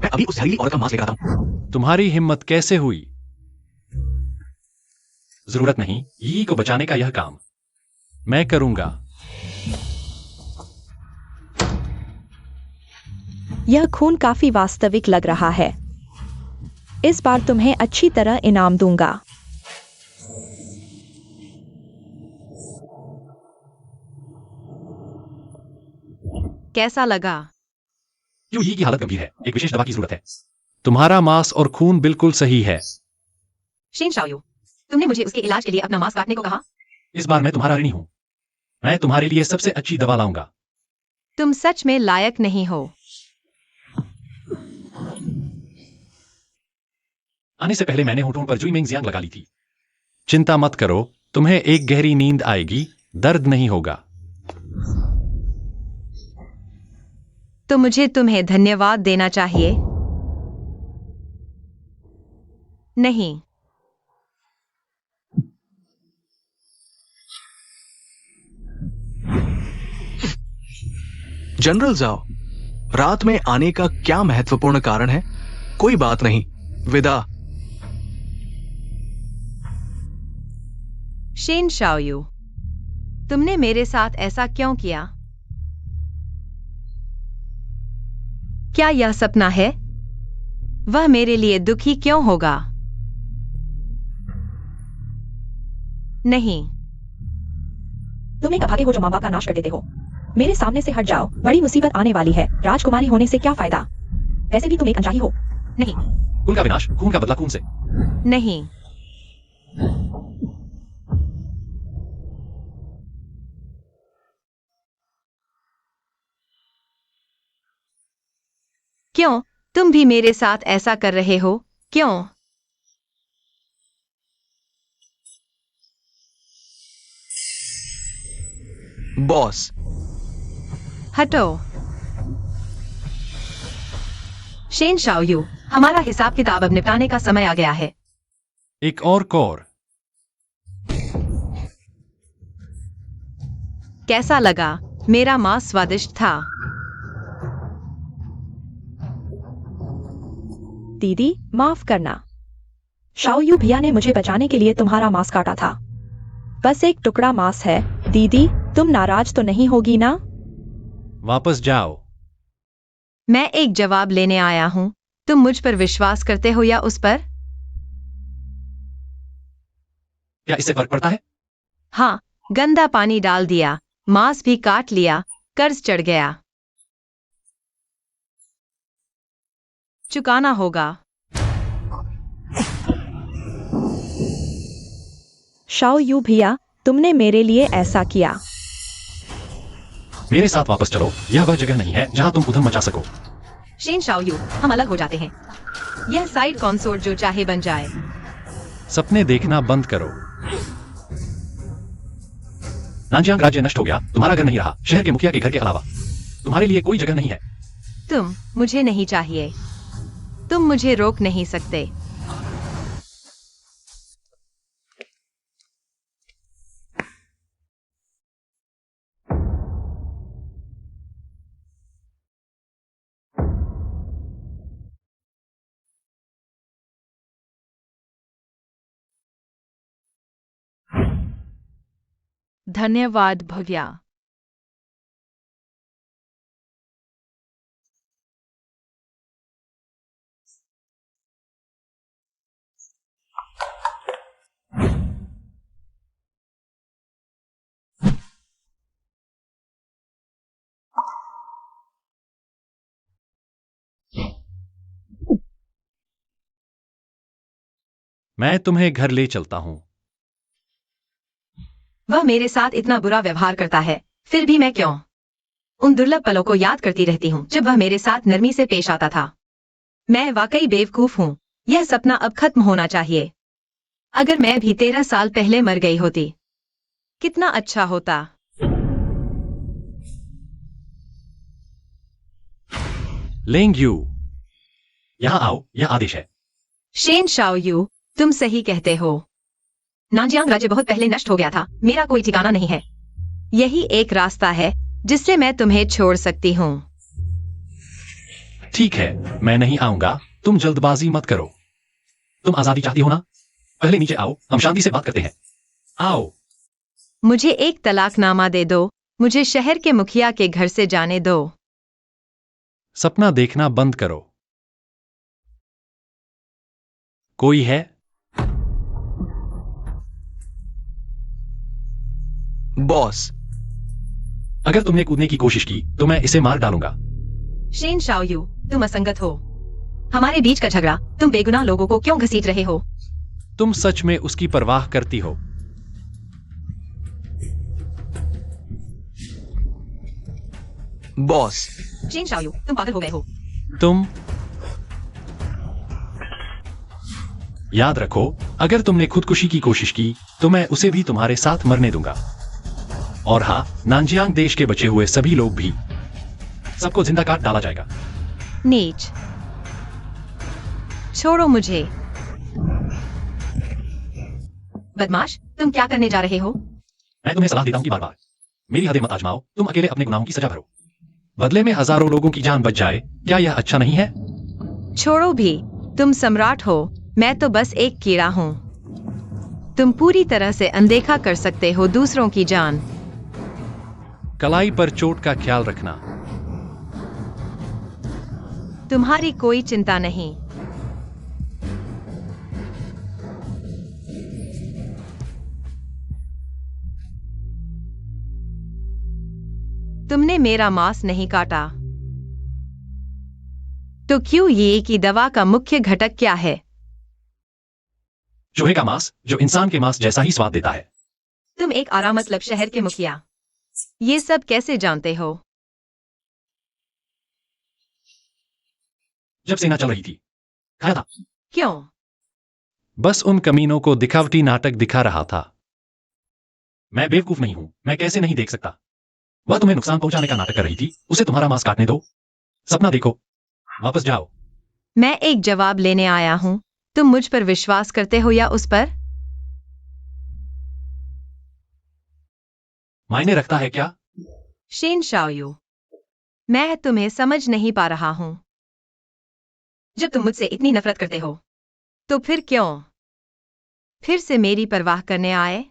मैं अभी उस जहरीली औरत का मांस लेकर आता हूं। तुम्हारी हिम्मत कैसे हुई? जरूरत नहीं, यी को बचाने का यह काम मैं करूंगा। यह खून काफी वास्तविक लग रहा है। इस बार तुम्हें अच्छी तरह इनाम दूंगा। कैसा लगा? क्यों यी की हालत गंभीर है, एक विशेष दवा की जरूरत है। तुम्हारा मांस और खून बिल्कुल सही है। शीन शाओयू, तुमने मुझे उसके इलाज के लिए अपना मांस काटने को कहा। इस बार मैं तुम्हारा ऋणी हूं। मैं तुम्हारे लिए सबसे अच्छी दवा लाऊंगा। तुम सच में लायक नहीं हो। आने से पहले मैंने होठों पर जुई जियांग लगा ली थी। चिंता मत करो, तुम्हें एक गहरी नींद आएगी, दर्द नहीं होगा। तो मुझे तुम्हें धन्यवाद देना चाहिए। नहीं। जनरल जाओ, रात में आने का क्या महत्वपूर्ण कारण है? कोई बात नहीं, विदा। शेन शाओयू, तुमने मेरे साथ ऐसा क्यों किया? क्या यह सपना है? वह मेरे लिए दुखी क्यों होगा? नहीं। तुम एक अभागे हो जो माँ बाप का नाश कर देते हो। मेरे सामने से हट जाओ, बड़ी मुसीबत आने वाली है। राजकुमारी होने से क्या फायदा? वैसे भी तुम एक अनजाही हो। नहीं। खून का विनाश, खून का बदला खून से। नहीं। क्यों? तुम भी मेरे साथ ऐसा कर रहे हो? क्यों? बॉस, हटो। शेन शाओयू, हमारा हिसाब किताब अब निपटाने का समय आ गया है। एक और कौर। कैसा लगा? मेरा मांस स्वादिष्ट था। दीदी, माफ करना। शाओयू भैया ने मुझे बचाने के लिए तुम्हारा मांस काटा था। बस एक टुकड़ा मांस है। दीदी, तुम नाराज तो नहीं होगी ना? वापस जाओ। मैं एक जवाब लेने आया हूं। तुम मुझ पर विश्वास करते हो या उस पर? क्या इससे फर्क पड़ता है? हाँ, गंदा पानी डाल दिया, मांस भी काट लिया, कर्ज चढ़ गया। चुकाना होगा। शाओयू भैया, तुमने मेरे लिए ऐसा किया। मेरे साथ वापस चलो, यह वह जगह नहीं है जहां तुम उधम मचा सको। शेन शाओयू, हम अलग हो जाते हैं। यह साइड कॉन्सोर्ट जो चाहे बन जाए। सपने देखना बंद करो। नानजियांग राज्य नष्ट हो गया, तुम्हारा घर नहीं रहा, शहर के मुखिया के घर के अलावा तुम्हारे लिए कोई जगह नहीं है। तुम मुझे नहीं चाहिए। तुम मुझे रोक नहीं सकते। धन्यवाद भव्या। मैं तुम्हें घर ले चलता हूं। वह मेरे साथ इतना बुरा व्यवहार करता है, फिर भी मैं क्यों? उन दुर्लभ पलों को याद करती रहती हूँ जब वह मेरे साथ नरमी से पेश आता था। मैं वाकई बेवकूफ हूँ। यह सपना अब खत्म होना चाहिए। अगर मैं भी 13 साल पहले मर गई होती, कितना अच्छा होता। लेंग यू, यहां आओ, यह आदेश है। शेन शाओयू, तुम सही कहते हो। नानजियांग राज्य बहुत पहले नष्ट हो गया था, मेरा कोई ठिकाना नहीं है। यही एक रास्ता है जिससे मैं तुम्हें छोड़ सकती हूँ। ठीक है, मैं नहीं आऊंगा, तुम जल्दबाजी मत करो। तुम आजादी चाहती हो ना? पहले नीचे आओ, हम शांति से बात करते हैं। आओ। मुझे एक तलाकनामा दे दो, मुझे शहर के मुखिया के घर से जाने दो। सपना देखना बंद करो। कोई है? बॉस, अगर तुमने कूदने की कोशिश की तो मैं इसे मार डालूंगा। शेन शाओयू, तुम असंगत हो। हमारे बीच का झगड़ा तुम बेगुनाह लोगों को क्यों घसीट रहे हो? तुम सच में उसकी परवाह करती हो? बॉस, शेन शाओयू, तुम पागल हो गए हो। तुम याद रखो, अगर तुमने खुदकुशी की कोशिश की तो मैं उसे भी तुम्हारे साथ मरने दूंगा। और हाँ, नानजियांग देश के बचे हुए सभी लोग भी, सबको जिंदा काट डाला जाएगा। नीच, छोड़ो मुझे। बदमाश, तुम क्या करने जा रहे हो? मैं तुम्हें सलाह देता हूं कि बार बार मेरी हदें मत आजमाओ। तुम अकेले अपने गुनाहों की सजा भरो, बदले में हजारों लोगों की जान बच जाए। क्या यह अच्छा नहीं है? छोड़ो भी, तुम सम्राट हो, मैं तो बस एक कीड़ा हूँ। तुम पूरी तरह से अनदेखा कर सकते हो दूसरों की जान। कलाई पर चोट का ख्याल रखना। तुम्हारी कोई चिंता नहीं। तुमने मेरा मांस नहीं काटा, तो क्यों ये की दवा का मुख्य घटक क्या है? चूहे का मांस, जो इंसान के मांस जैसा ही स्वाद देता है। तुम एक आरा मतलब शहर के मुखिया, ये सब कैसे जानते हो? जब सेना चल रही थी, खाया था। क्यों? बस उन कमीनों को दिखावटी नाटक दिखा रहा था। मैं बेवकूफ नहीं हूं, मैं कैसे नहीं देख सकता। वह तुम्हें नुकसान पहुंचाने का नाटक कर रही थी, उसे तुम्हारा मांस काटने दो। सपना देखो, वापस जाओ। मैं एक जवाब लेने आया हूं। तुम मुझ पर विश्वास करते हो या उस पर? मायने रखता है क्या? शेन शाओयू, मैं तुम्हें समझ नहीं पा रहा हूं। जब तुम मुझसे इतनी नफरत करते हो, तो फिर क्यों फिर से मेरी परवाह करने आए?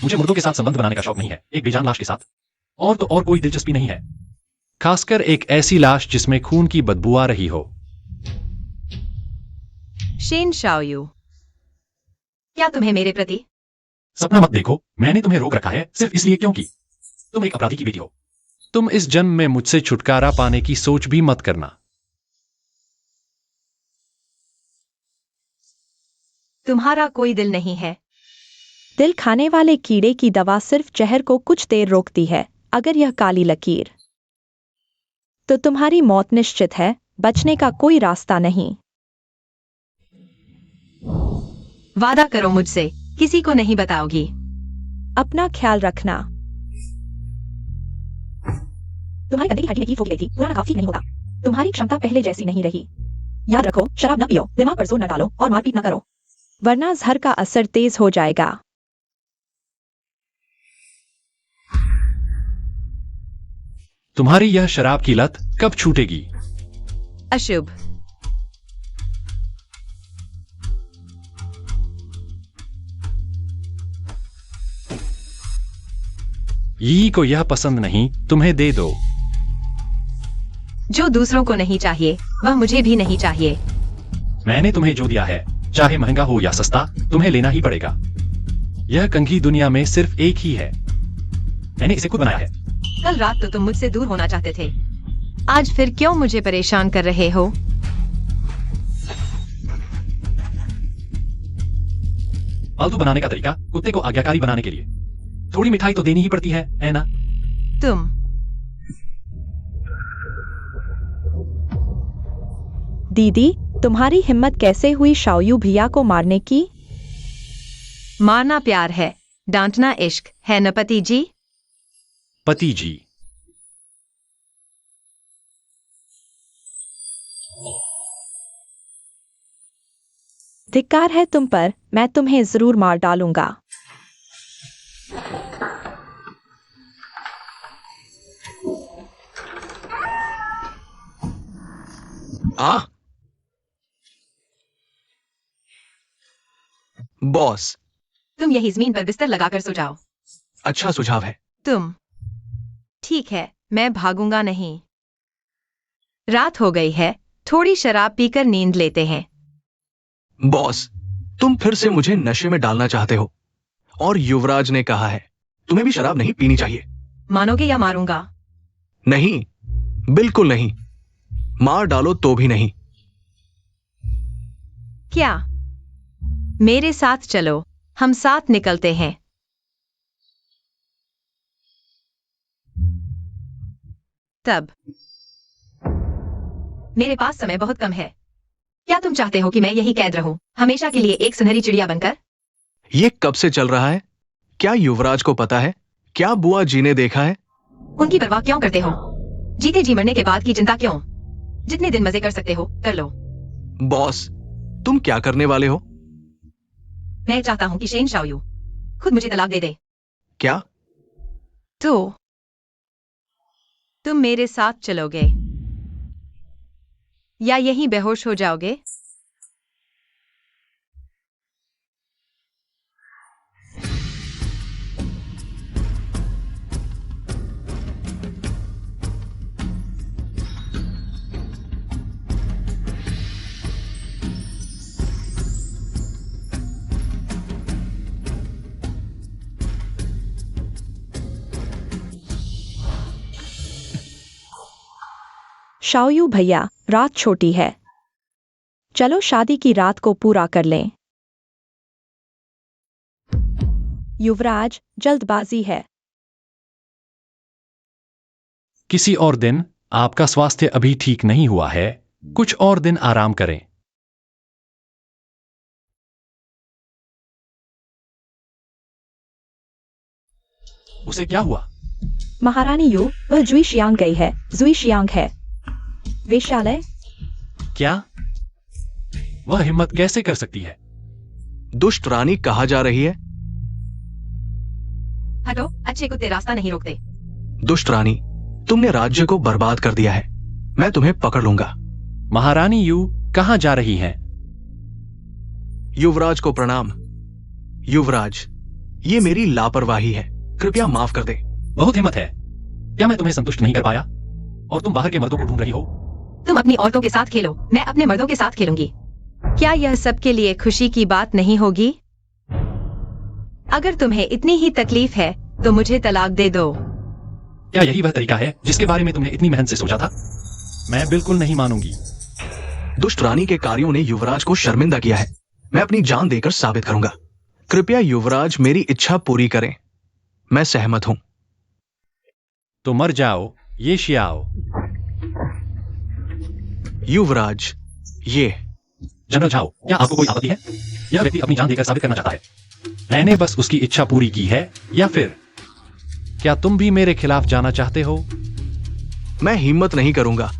मुझे मुर्दों के साथ संबंध बनाने का शौक नहीं है, एक बेजान लाश के साथ। और तो और कोई दिलचस्पी नहीं है, खासकर एक ऐसी लाश जिसमें खून की बदबू आ रही हो। शेन शाओयू, क्या तुम्हें मेरे प्रति? सपना मत देखो, मैंने तुम्हें रोक रखा है सिर्फ इसलिए क्योंकि तुम एक अपराधी की बेटी हो। तुम इस जन्म में मुझसे छुटकारा पाने की सोच भी मत करना। तुम्हारा कोई दिल नहीं है। दिल खाने वाले कीड़े की दवा सिर्फ जहर को कुछ देर रोकती है। अगर यह काली लकीर, तो तुम्हारी मौत निश्चित है, बचने का कोई रास्ता नहीं। वादा करो मुझसे, किसी को नहीं बताओगी। अपना ख्याल रखना। तुम्हारी गंदगी हड्डी की फूक गई थी, पुराना घाव ठीक नहीं होता। तुम्हारी क्षमता पहले जैसी नहीं रही। याद रखो, शराब न पियो, दिमाग पर जोर न डालो और मारपीट न करो, वरना जहर का असर तेज हो जाएगा। तुम्हारी यह शराब की लत कब छूटेगी? अशुभ। यी को यह पसंद नहीं, तुम्हें दे दो। जो दूसरों को नहीं चाहिए, वह मुझे भी नहीं चाहिए। मैंने तुम्हें जो दिया है, चाहे महंगा हो या सस्ता, तुम्हें लेना ही पड़ेगा। यह कंघी दुनिया में सिर्फ एक ही है, मैंने इसे खुद बनाया है। कल रात तो तुम मुझसे दूर होना चाहते थे, आज फिर क्यों मुझे परेशान कर रहे हो? पालतू बनाने का तरीका, कुत्ते को आज्ञाकारी बनाने के लिए थोड़ी मिठाई तो देनी ही पड़ती है ना? तुम दीदी, तुम्हारी हिम्मत कैसे हुई शाओयू भैया को मारने की? मारना प्यार है, डांटना इश्क है न पति जी। पति जी। धिक्कार है तुम पर, मैं तुम्हें जरूर मार डालूंगा। बॉस, तुम यही जमीन पर बिस्तर लगाकर सो जाओ। अच्छा सुझाव है। तुम ठीक है, मैं भागूंगा नहीं। रात हो गई है, थोड़ी शराब पीकर नींद लेते हैं। बॉस, तुम फिर से मुझे नशे में डालना चाहते हो, और युवराज ने कहा है तुम्हें भी शराब नहीं पीनी चाहिए। मानोगे या मारूंगा? नहीं, बिल्कुल नहीं। मार डालो तो भी नहीं। क्या? मेरे साथ चलो, हम साथ निकलते हैं। तब मेरे पास समय बहुत कम है। क्या तुम चाहते हो कि मैं यही कैद रहूं हमेशा के लिए एक सुनहरी चिड़िया बनकर? ये कब से चल रहा है? क्या युवराज को पता है? क्या बुआ जी ने देखा है? उनकी परवाह क्यों करते हो? जीते जी मरने के बाद की चिंता क्यों? जितने दिन मजे कर सकते हो कर लो। बॉस, तुम क्या करने वाले हो? मैं चाहता हूं कि शेन शाओयू खुद मुझे तलाक दे दे। क्या? तो तुम मेरे साथ चलोगे या यहीं बेहोश हो जाओगे? शाओयू भैया, रात छोटी है, चलो शादी की रात को पूरा कर लें। युवराज, जल्दबाजी है। किसी और दिन। आपका स्वास्थ्य अभी ठीक नहीं हुआ है, कुछ और दिन आराम करें। उसे क्या हुआ? महारानी यू, वह जुईशियांग गई है। जुईशियांग है वेश्यालय। क्या? वह हिम्मत कैसे कर सकती है? दुष्ट रानी कहाँ जा रही है? हटो, अच्छे कुत्ते रास्ता नहीं रोकते। दुष्ट रानी, तुमने राज्य को बर्बाद कर दिया है। मैं तुम्हें पकड़ लूंगा। महारानी यू कहाँ जा रही हैं? युवराज को प्रणाम। युवराज, ये मेरी लापरवाही है, कृपया माफ कर दे। बहुत हिम्मत है। क्या मैं तुम्हें संतुष्ट नहीं कर पाया और तुम बाहर के मर्दों को ढूंढ रही हो? तुम अपनी औरतों के साथ खेलो, मैं अपने मर्दों के साथ खेलूंगी। क्या यह सबके लिए खुशी की बात नहीं होगी? अगर तुम्हें इतनी ही तकलीफ है तो मुझे तलाक दे दो। क्या यही वह तरीका है जिसके बारे में तुमने इतनी मेहनत से सोचा था? मैं बिल्कुल नहीं मानूंगी। दुष्ट रानी के कार्यों ने युवराज को शर्मिंदा किया है। मैं अपनी जान देकर साबित करूंगा। कृपया युवराज मेरी इच्छा पूरी करें। मैं सहमत हूं। तो मर जाओ, ये शियाओ। युवराज, ये। जनरल झाओ, क्या आपको कोई आपत्ति है? यह व्यक्ति अपनी जान देकर साबित करना चाहता है। मैंने बस उसकी इच्छा पूरी की है, या फिर क्या तुम भी मेरे खिलाफ जाना चाहते हो? मैं हिम्मत नहीं करूंगा।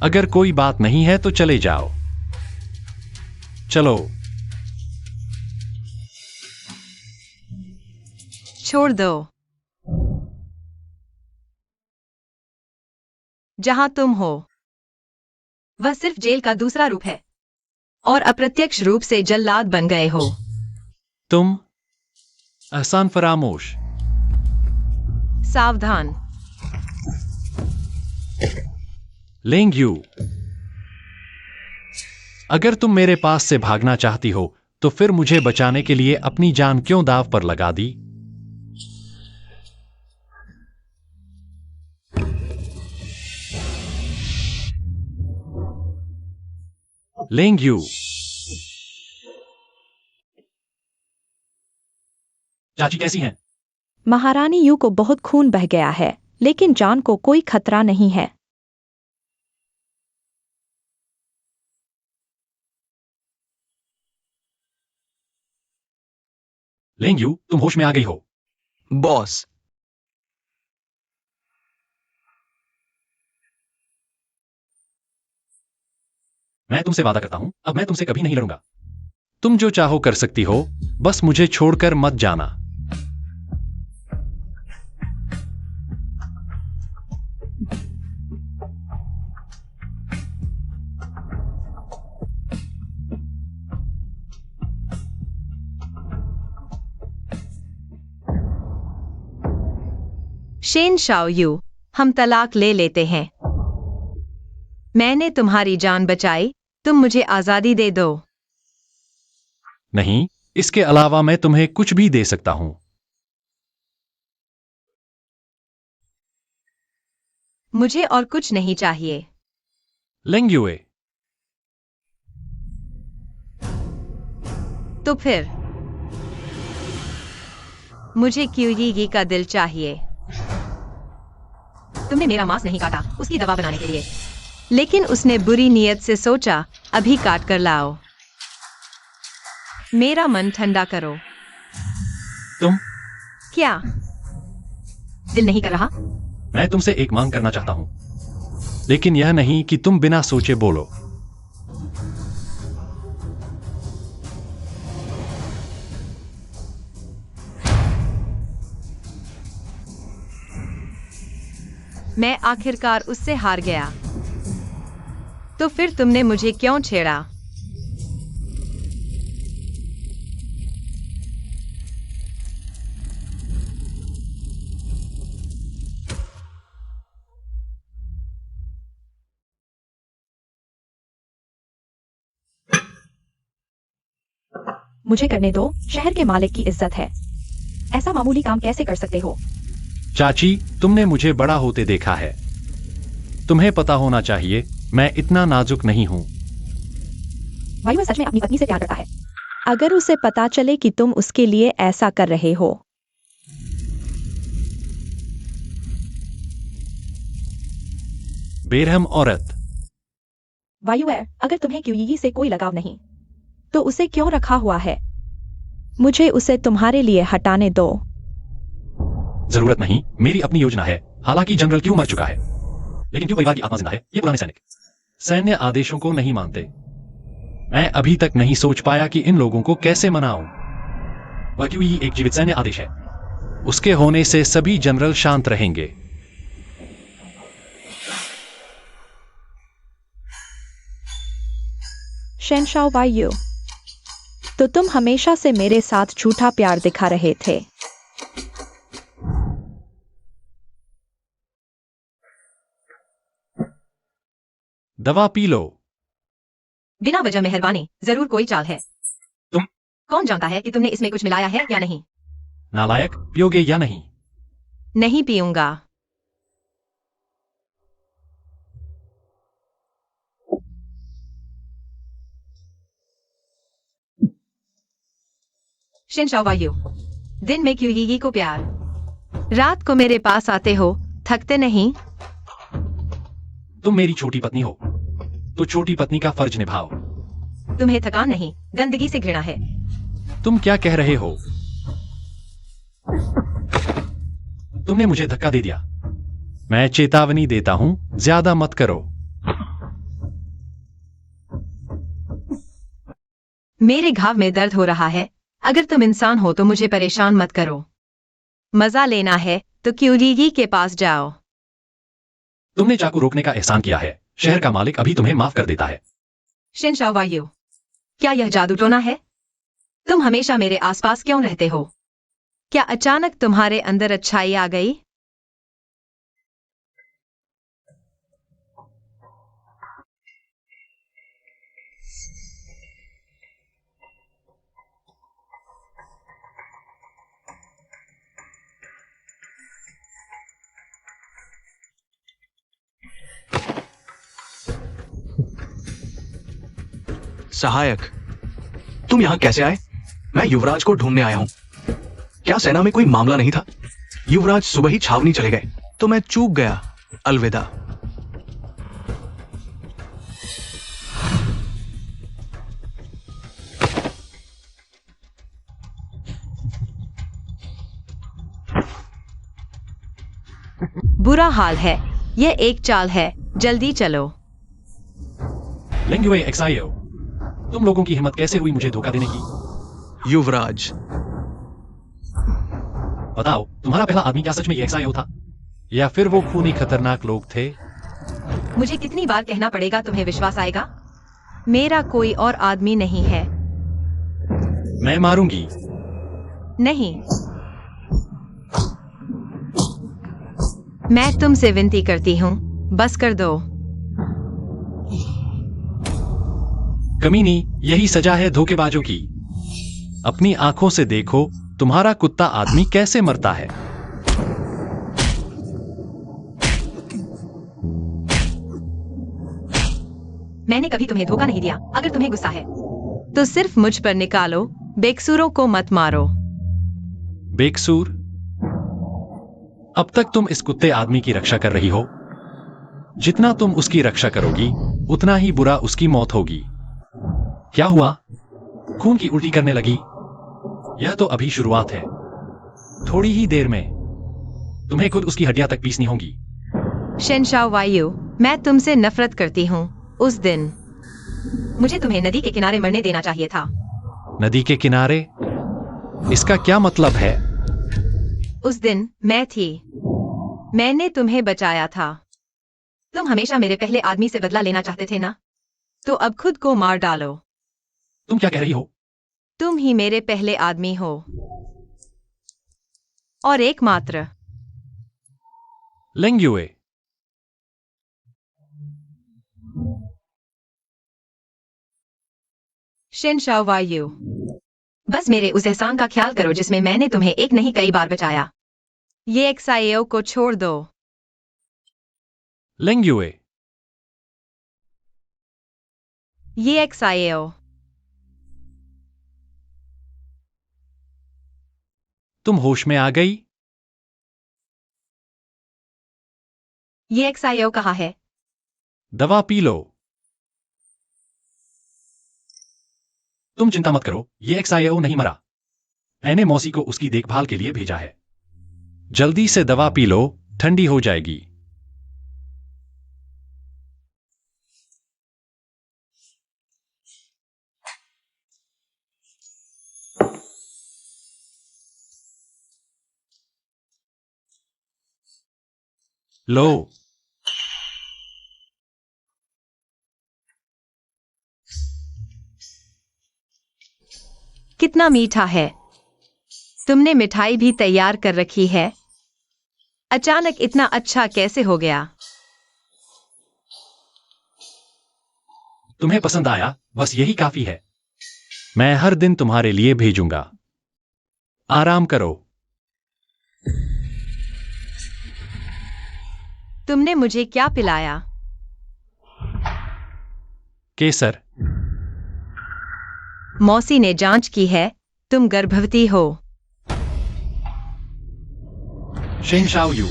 अगर कोई बात नहीं है तो चले जाओ। चलो। छोड़ दो। जहां तुम हो वह सिर्फ जेल का दूसरा रूप है और अप्रत्यक्ष रूप से जल्लाद बन गए हो। तुम एहसान फरामोश। सावधान। लेंग्यू, अगर तुम मेरे पास से भागना चाहती हो तो फिर मुझे बचाने के लिए अपनी जान क्यों दांव पर लगा दी? लेंग्यू, चाची कैसी हैं? महारानी यू को बहुत खून बह गया है, लेकिन जान को कोई खतरा नहीं है। लेंग्यू, तुम होश में आ गई हो? बॉस, मैं तुमसे वादा करता हूं, अब मैं तुमसे कभी नहीं लड़ूंगा। तुम जो चाहो कर सकती हो, बस मुझे छोड़कर मत जाना। शेन शाओयू, हम तलाक ले लेते हैं। मैंने तुम्हारी जान बचाई, तुम मुझे आजादी दे दो। नहीं, इसके अलावा मैं तुम्हें कुछ भी दे सकता हूं। मुझे और कुछ नहीं चाहिए। लेंग्युए, तो फिर मुझे क्यूयीगी का दिल चाहिए। तुमने मेरा मांस नहीं काटा उसकी दवा बनाने के लिए। लेकिन उसने बुरी नीयत से सोचा, अभी काट कर लाओ। मेरा मन ठंडा करो। तुम क्या दिल नहीं कर रहा? मैं तुमसे एक मांग करना चाहता हूं, लेकिन यह नहीं कि तुम बिना सोचे बोलो। मैं आखिरकार उससे हार गया। तो फिर तुमने मुझे क्यों छेड़ा? मुझे करने दो, शहर के मालिक की इज्जत है। ऐसा मामूली काम कैसे कर सकते हो? चाची, तुमने मुझे बड़ा होते देखा है। तुम्हें पता होना चाहिए, मैं इतना नाजुक नहीं हूं। वायु सच में अपनी पत्नी से प्यार करता है। अगर उसे पता चले कि तुम उसके लिए ऐसा कर रहे हो। बेरहम औरत। वायु, अगर तुम्हें क्यूयी से कोई लगाव नहीं, तो उसे क्यों रखा हुआ है? मुझे उसे तुम्हारे लिए हटाने दो। जरूरत नहीं, मेरी अपनी योजना है। हालांकि जनरल क्यों मर चुका है, लेकिन क्यों परिवार की आत्मा जिंदा है। ये पुराने सैनिक सैन्य आदेशों को नहीं मानते। मैं अभी तक नहीं सोच पाया कि इन लोगों को कैसे मनाऊं। वह क्यों एक जीवित सैन्य आदेश है। उसके होने से सभी जनरल शांत रहेंगे। शहंशाह वायु, तो तुम हमेशा से मेरे साथ झूठा प्यार दिखा रहे थे। दवा पी लो। बिना वजह मेहरबानी, जरूर कोई चाल है। तुम कौन जानता है कि तुमने इसमें कुछ मिलाया है या नहीं? नालायक, पियोगे या नहीं? नहीं पीऊंगा। शहंशाह वायु, दिन में क्यूयी को प्यार, रात को मेरे पास आते हो, थकते नहीं? तुम मेरी छोटी पत्नी हो, तो छोटी पत्नी का फर्ज निभाओ। तुम्हें थकान नहीं, गंदगी से घृणा है। तुम क्या कह रहे हो? तुमने मुझे धक्का दे दिया। मैं चेतावनी देता हूं, ज्यादा मत करो। मेरे घाव में दर्द हो रहा है। अगर तुम इंसान हो तो मुझे परेशान मत करो। मजा लेना है तो क्यूयी के पास जाओ। तुमने चाकू रोकने का एहसान किया है। शहर का मालिक अभी तुम्हें माफ कर देता है। शहंशाह वायु, क्या यह जादू टोना है? तुम हमेशा मेरे आसपास क्यों रहते हो? क्या अचानक तुम्हारे अंदर अच्छाई आ गई? सहायक, तुम यहां कैसे आए? मैं युवराज को ढूंढने आया हूं। क्या सेना में कोई मामला नहीं था? युवराज सुबह ही छावनी चले गए, तो मैं चूक गया। अलविदा। बुरा हाल है। यह एक चाल है, जल्दी चलो। लिंगुए एक्साइयो, तुम लोगों की हिम्मत कैसे हुई मुझे धोखा देने की? युवराज, बताओ, तुम्हारा पहला आदमी क्या सच में ये एक्साइयो था, या फिर वो खूनी खतरनाक लोग थे? मुझे कितनी बार कहना पड़ेगा, तुम्हें विश्वास आएगा? मेरा कोई और आदमी नहीं है। मैं मारूंगी। नहीं, मैं तुमसे विनती करती हूँ, बस कर दो। कमीनी, यही सजा है धोखेबाजों की। अपनी आंखों से देखो, तुम्हारा कुत्ता आदमी कैसे मरता है। मैंने कभी तुम्हें धोखा नहीं दिया। अगर तुम्हें गुस्सा है तो सिर्फ मुझ पर निकालो, बेकसूरों को मत मारो। बेकसूर? अब तक तुम इस कुत्ते आदमी की रक्षा कर रही हो। जितना तुम उसकी रक्षा करोगी उतना ही बुरा उसकी मौत होगी। क्या हुआ? खून की उल्टी करने लगी? यह तो अभी शुरुआत है। थोड़ी ही देर में तुम्हें खुद उसकी हड्डियां तक पीसनी होंगी। शेनशाओ वायु, मैं तुमसे नफरत करती हूँ। उस दिन मुझे तुम्हें नदी के किनारे मरने देना चाहिए था। नदी के किनारे? इसका क्या मतलब है? उस दिन मैं थी। मैंने तुम्हें बचाया था। तुम हमेशा मेरे पहले आदमी से बदला लेना चाहते थे ना? तो अब खुद को मार डालो। तुम क्या कह रही हो? तुम ही मेरे पहले आदमी हो और एकमात्र। लेंग युए, शेनशाओ वायु, बस मेरे उस एहसान का ख्याल करो जिसमें मैंने तुम्हें एक नहीं कई बार बचाया। ये एक्साइओ को छोड़ दो। लेंग युए, ये एक्साइओ। तुम होश में आ गई? ये एक्साइओ कहाँ है? दवा पी लो। तुम चिंता मत करो, ये एक्सआईओ नहीं मरा। मैंने मौसी को उसकी देखभाल के लिए भेजा है। जल्दी से दवा पी लो, ठंडी हो जाएगी। लो। कितना मीठा है। तुमने मिठाई भी तैयार कर रखी है। अचानक इतना अच्छा कैसे हो गया? तुम्हें पसंद आया, बस यही काफी है। मैं हर दिन तुम्हारे लिए भेजूंगा। आराम करो। तुमने मुझे क्या पिलाया? केसर। मौसी ने जांच की है, तुम गर्भवती हो। शेन शाओ यू,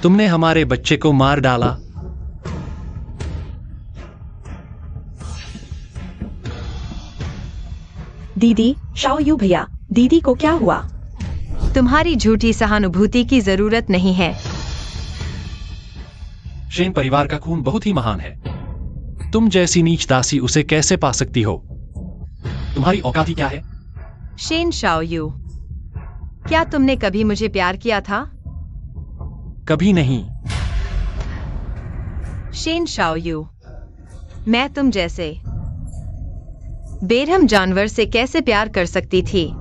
तुमने हमारे बच्चे को मार डाला। दीदी, शाओ यू भैया, दीदी को क्या हुआ? तुम्हारी झूठी सहानुभूति की जरूरत नहीं है। शेन परिवार का खून बहुत ही महान है। तुम जैसी नीच दासी उसे कैसे पा सकती हो? तुम्हारी औकात ही क्या है? शेन शाओयू, क्या तुमने कभी मुझे प्यार किया था? कभी नहीं। शेन शाओयू, मैं तुम जैसे बेरहम जानवर से कैसे प्यार कर सकती थी?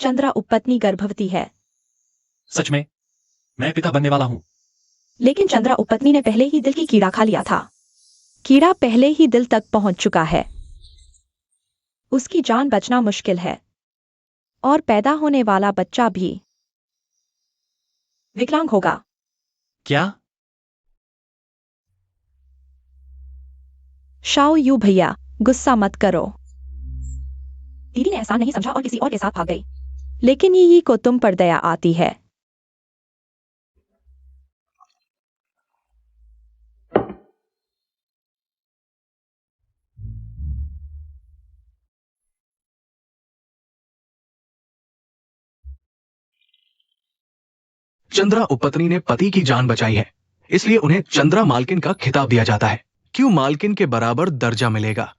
चंद्रा उपपत्नी गर्भवती है। सच में? मैं पिता बनने वाला हूं। लेकिन चंद्रा उपपत्नी ने पहले ही दिल की कीड़ा खा लिया था। कीड़ा पहले ही दिल तक पहुंच चुका है। उसकी जान बचना मुश्किल है और पैदा होने वाला बच्चा भी विकलांग होगा। क्या? शाओ यू भैया, गुस्सा मत करो। दीदी ने एहसान नहीं समझा और किसी और के साथ भाग गई। लेकिन यी को तुम पर दया आती है। चंद्रा उपपत्नी ने पति की जान बचाई है, इसलिए उन्हें चंद्रा मालकिन का खिताब दिया जाता है। क्यों मालकिन के बराबर दर्जा मिलेगा।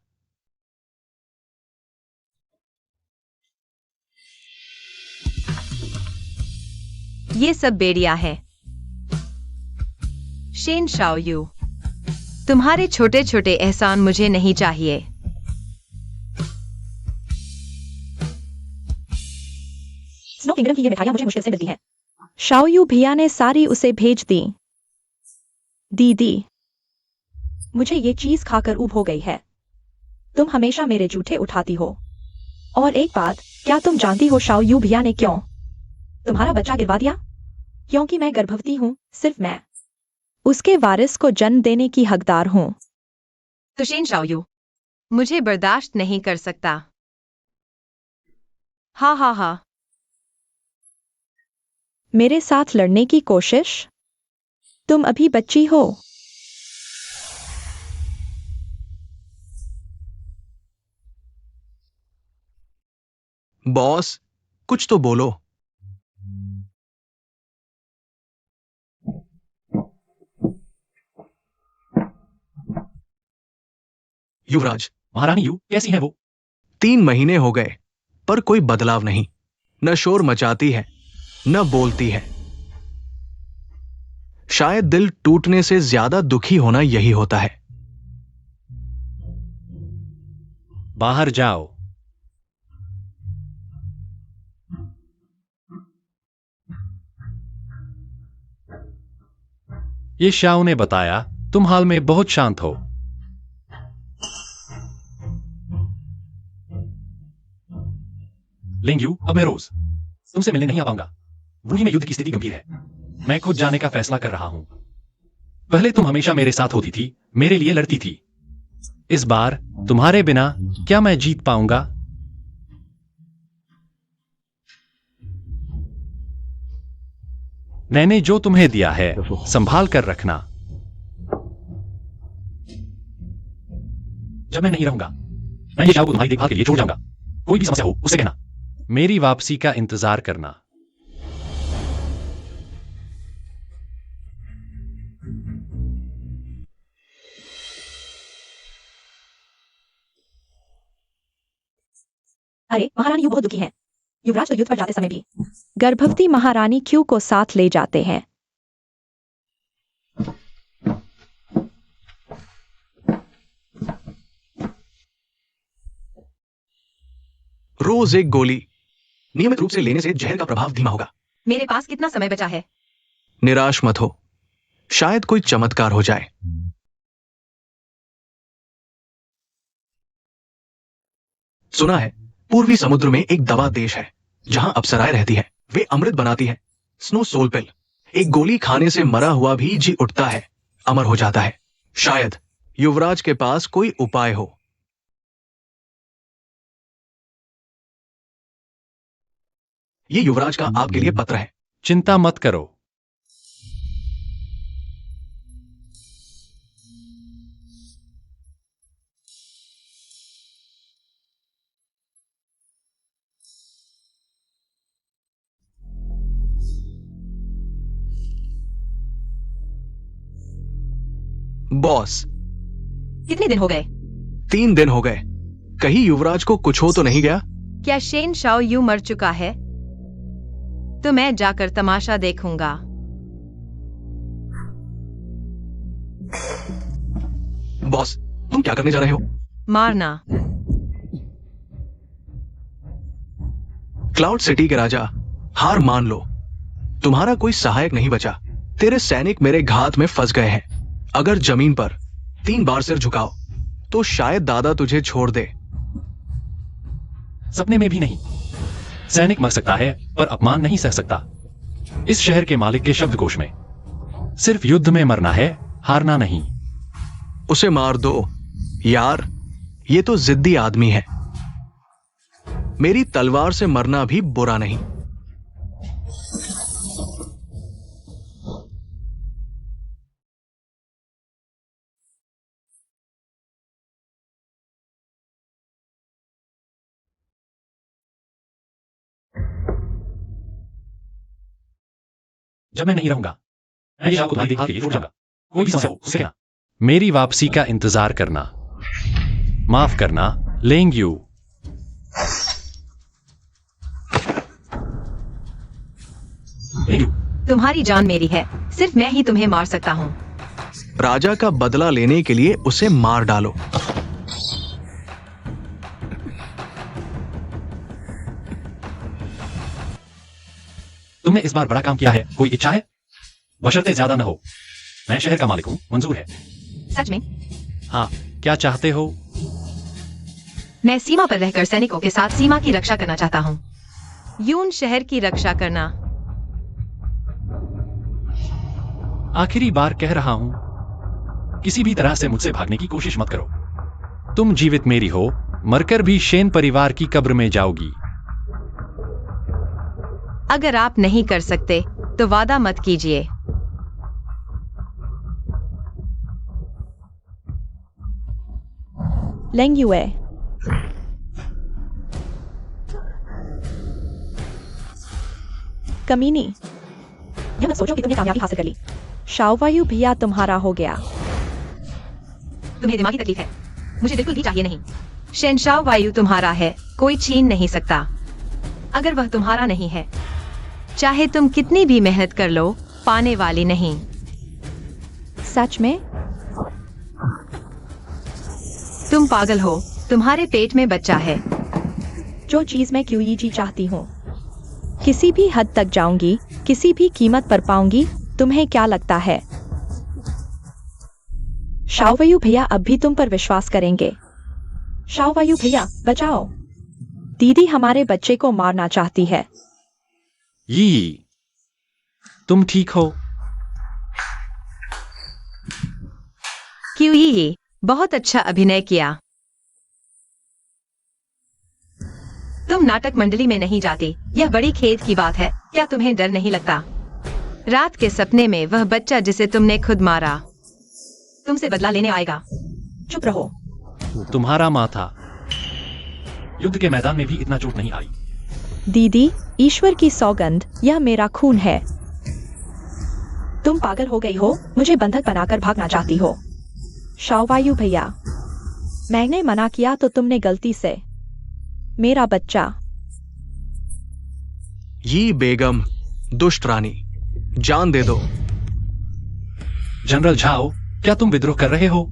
ये सब बेड़िया है। शेन शाओयू, तुम्हारे छोटे छोटे एहसान मुझे नहीं चाहिए। स्नो किंगडम की ये मिठाइयां मुझे मुश्किल से मिलती हैं। शाओ यू भैया ने सारी उसे भेज दी। दीदी, मुझे ये चीज खाकर ऊब हो गई है। तुम हमेशा मेरे जूठे उठाती हो। और एक बात, क्या तुम जानती हो शाओ यू भैया ने क्यों तुम्हारा बच्चा गिरवा दिया? क्योंकि मैं गर्भवती हूं, सिर्फ मैं उसके वारिस को जन्म देने की हकदार हूं। तो शेन शाओयू मुझे बर्दाश्त नहीं कर सकता। हाँ हाँ हाँ। मेरे साथ लड़ने की कोशिश? तुम अभी बच्ची हो। बॉस, कुछ तो बोलो। युवराज, महारानी यू कैसी है वो? 3 महीने हो गए पर कोई बदलाव नहीं। न शोर मचाती है, न बोलती है। शायद दिल टूटने से ज्यादा दुखी होना यही होता है। बाहर जाओ। ये शाओ ने बताया तुम हाल में बहुत शांत हो। लिंगयू, अब मैं रोज तुमसे मिलने नहीं आ पाऊंगा। वूही में युद्ध की स्थिति गंभीर है। मैं खुद जाने का फैसला कर रहा हूं। पहले तुम हमेशा मेरे साथ होती थी, मेरे लिए लड़ती थी। इस बार तुम्हारे बिना क्या मैं जीत पाऊंगा? मैंने जो तुम्हें दिया है संभाल कर रखना। जब मैं नहीं रहूंगा मैं ये शाओ को तुम्हारी देखभाल के लिए छोड़ जाऊंगा। कोई भी समस्या हो उससे कहना। मेरी वापसी का इंतजार करना। अरे महारानी यू बहुत दुखी हैं। युवराज तो युद्ध पर जाते समय भी गर्भवती महारानी क्यू को साथ ले जाते हैं। रोज एक गोली नियमित रूप से लेने से जहर का प्रभाव धीमा होगा। मेरे पास कितना समय बचा है? निराश मत हो, शायद कोई चमत्कार हो जाए। सुना है पूर्वी समुद्र में एक दवा देश है जहां अप्सराएं रहती है। वे अमृत बनाती है, स्नो सोल पिल। एक गोली खाने से मरा हुआ भी जी उठता है, अमर हो जाता है। शायद युवराज के पास कोई उपाय हो। ये युवराज का आपके लिए पत्र है। चिंता मत करो। बॉस, कितने दिन हो गए? 3 दिन हो गए। कहीं युवराज को कुछ हो तो नहीं गया? क्या शेन शाओ यू मर चुका है? तो मैं जाकर तमाशा देखूंगा। बॉस, तुम क्या करने जा रहे हो? मारना। क्लाउड सिटी के राजा, हार मान लो। तुम्हारा कोई सहायक नहीं बचा। तेरे सैनिक मेरे घात में फंस गए हैं। अगर जमीन पर 3 बार सिर झुकाओ तो शायद दादा तुझे छोड़ दे। सपने में भी नहीं। सैनिक मर सकता है पर अपमान नहीं सह सकता। इस शहर के मालिक के शब्दकोश में सिर्फ युद्ध में मरना है, हारना नहीं। उसे मार दो यार, ये तो जिद्दी आदमी है। मेरी तलवार से मरना भी बुरा नहीं। जब मैं नहीं रहूंगा मैं ये शाओ को तुम्हारी देखभाल के लिए छोड़ जाऊंगा। कोई भी समस्या हो उससे कहना। मेरी वापसी का इंतजार करना। माफ करना लिंगयू। लिंगयू, तुम्हारी जान मेरी है, सिर्फ मैं ही तुम्हें मार सकता हूँ। राजा का बदला लेने के लिए उसे मार डालो। तुमने इस बार बड़ा काम किया है, कोई इच्छा है? बशर्ते ज्यादा न हो। मैं शहर का मालिक हूं, मंजूर है। सच में? हाँ, क्या चाहते हो? मैं सीमा पर रहकर सैनिकों के साथ सीमा की रक्षा करना चाहता हूँ। यून शहर की रक्षा करना। आखिरी बार कह रहा हूं, किसी भी तरह से मुझसे भागने की कोशिश मत करो। तुम जीवित मेरी हो, मरकर भी शेन परिवार की कब्र में जाओगी। अगर आप नहीं कर सकते तो वादा मत कीजिए। लेंग यूए, कमीनी, यह मत सोचो कि तुमने कामयाबी हासिल कर ली। शाओवायु भैया तुम्हारा हो गया। तुम्हें दिमागी तकलीफ है, मुझे बिल्कुल भी चाहिए नहीं। शहंशाह वायु तुम्हारा है, कोई छीन नहीं सकता। अगर वह तुम्हारा नहीं है, चाहे तुम कितनी भी मेहनत कर लो, पाने वाली नहीं। सच में? तुम पागल हो, तुम्हारे पेट में बच्चा है। जो चीज मैं क्यूईजी चाहती हूँ, किसी भी हद तक जाऊंगी, किसी भी कीमत पर पाऊंगी। तुम्हें क्या लगता है शाओवायु भैया अब भी तुम पर विश्वास करेंगे? शाओवायु भैया बचाओ, दीदी हमारे बच्चे को मारना चाहती है। यी, तुम ठीक हो? क्यों ये बहुत अच्छा अभिनय किया। तुम नाटक मंडली में नहीं जाते, यह बड़ी खेद की बात है। क्या तुम्हें डर नहीं लगता? रात के सपने में वह बच्चा जिसे तुमने खुद मारा तुमसे बदला लेने आएगा। चुप रहो। तुम्हारा माथा युद्ध के मैदान में भी इतना चोट नहीं आई। दीदी, ईश्वर की सौगंध, यह मेरा खून है। तुम पागल हो गई हो, मुझे बंधक बनाकर भागना चाहती हो। शाओवायु भैया, मैंने मना किया तो तुमने गलती से मेरा बच्चा। ये बेगम, दुष्ट रानी, जान दे दो। जनरल झाओ, क्या तुम विद्रोह कर रहे हो?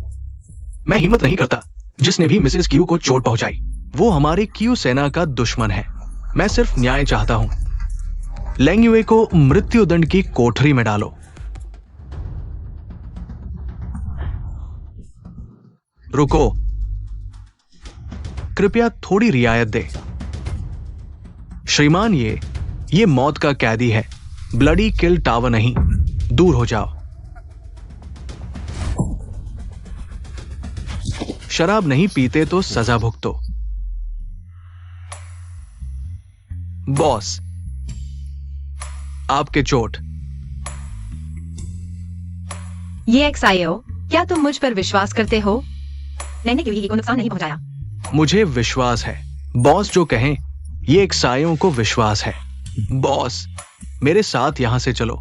मैं हिम्मत नहीं करता। जिसने भी मिसेस क्यू को चोट पहुंचाई वो हमारी क्यू सेना का दुश्मन है। मैं सिर्फ न्याय चाहता हूं। लेंग यूए को मृत्युदंड की कोठरी में डालो। रुको, कृपया थोड़ी रियायत दे। श्रीमान, ये मौत का कैदी है, ब्लडी किल टावर नहीं। दूर हो जाओ। शराब नहीं पीते तो सजा भुगतो। बॉस, आपके चोट। ये XIO, क्या तुम मुझ पर विश्वास करते हो? मैंने क्यों को नुकसान नहीं पहुंचाया। मुझे विश्वास है। बॉस जो कहें, ये एक्साइयों को विश्वास है। बॉस, मेरे साथ यहां से चलो।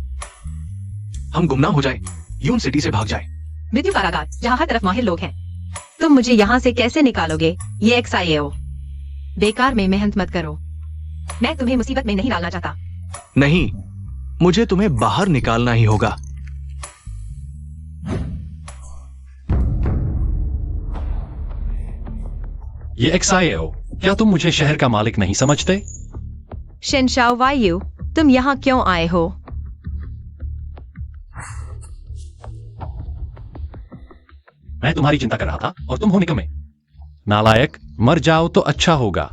हम गुमनाम हो जाए, यून सिटी से भाग जाए। मृत्यु कारागार, जहाँ हर तरफ माहिर लोग हैं। तुम मुझे यहाँ से कैसे निकालोगे? ये XIO, बेकार में मेहनत मत करो। मैं तुम्हें मुसीबत में नहीं डालना चाहता। नहीं, मुझे तुम्हें बाहर निकालना ही होगा। ये XIO, क्या तुम मुझे शहर का मालिक नहीं समझते? शहंशाह वायु, तुम यहाँ क्यों आए हो? मैं तुम्हारी चिंता कर रहा था और तुम हो निकम्मे। नालायक, मर जाओ तो अच्छा होगा।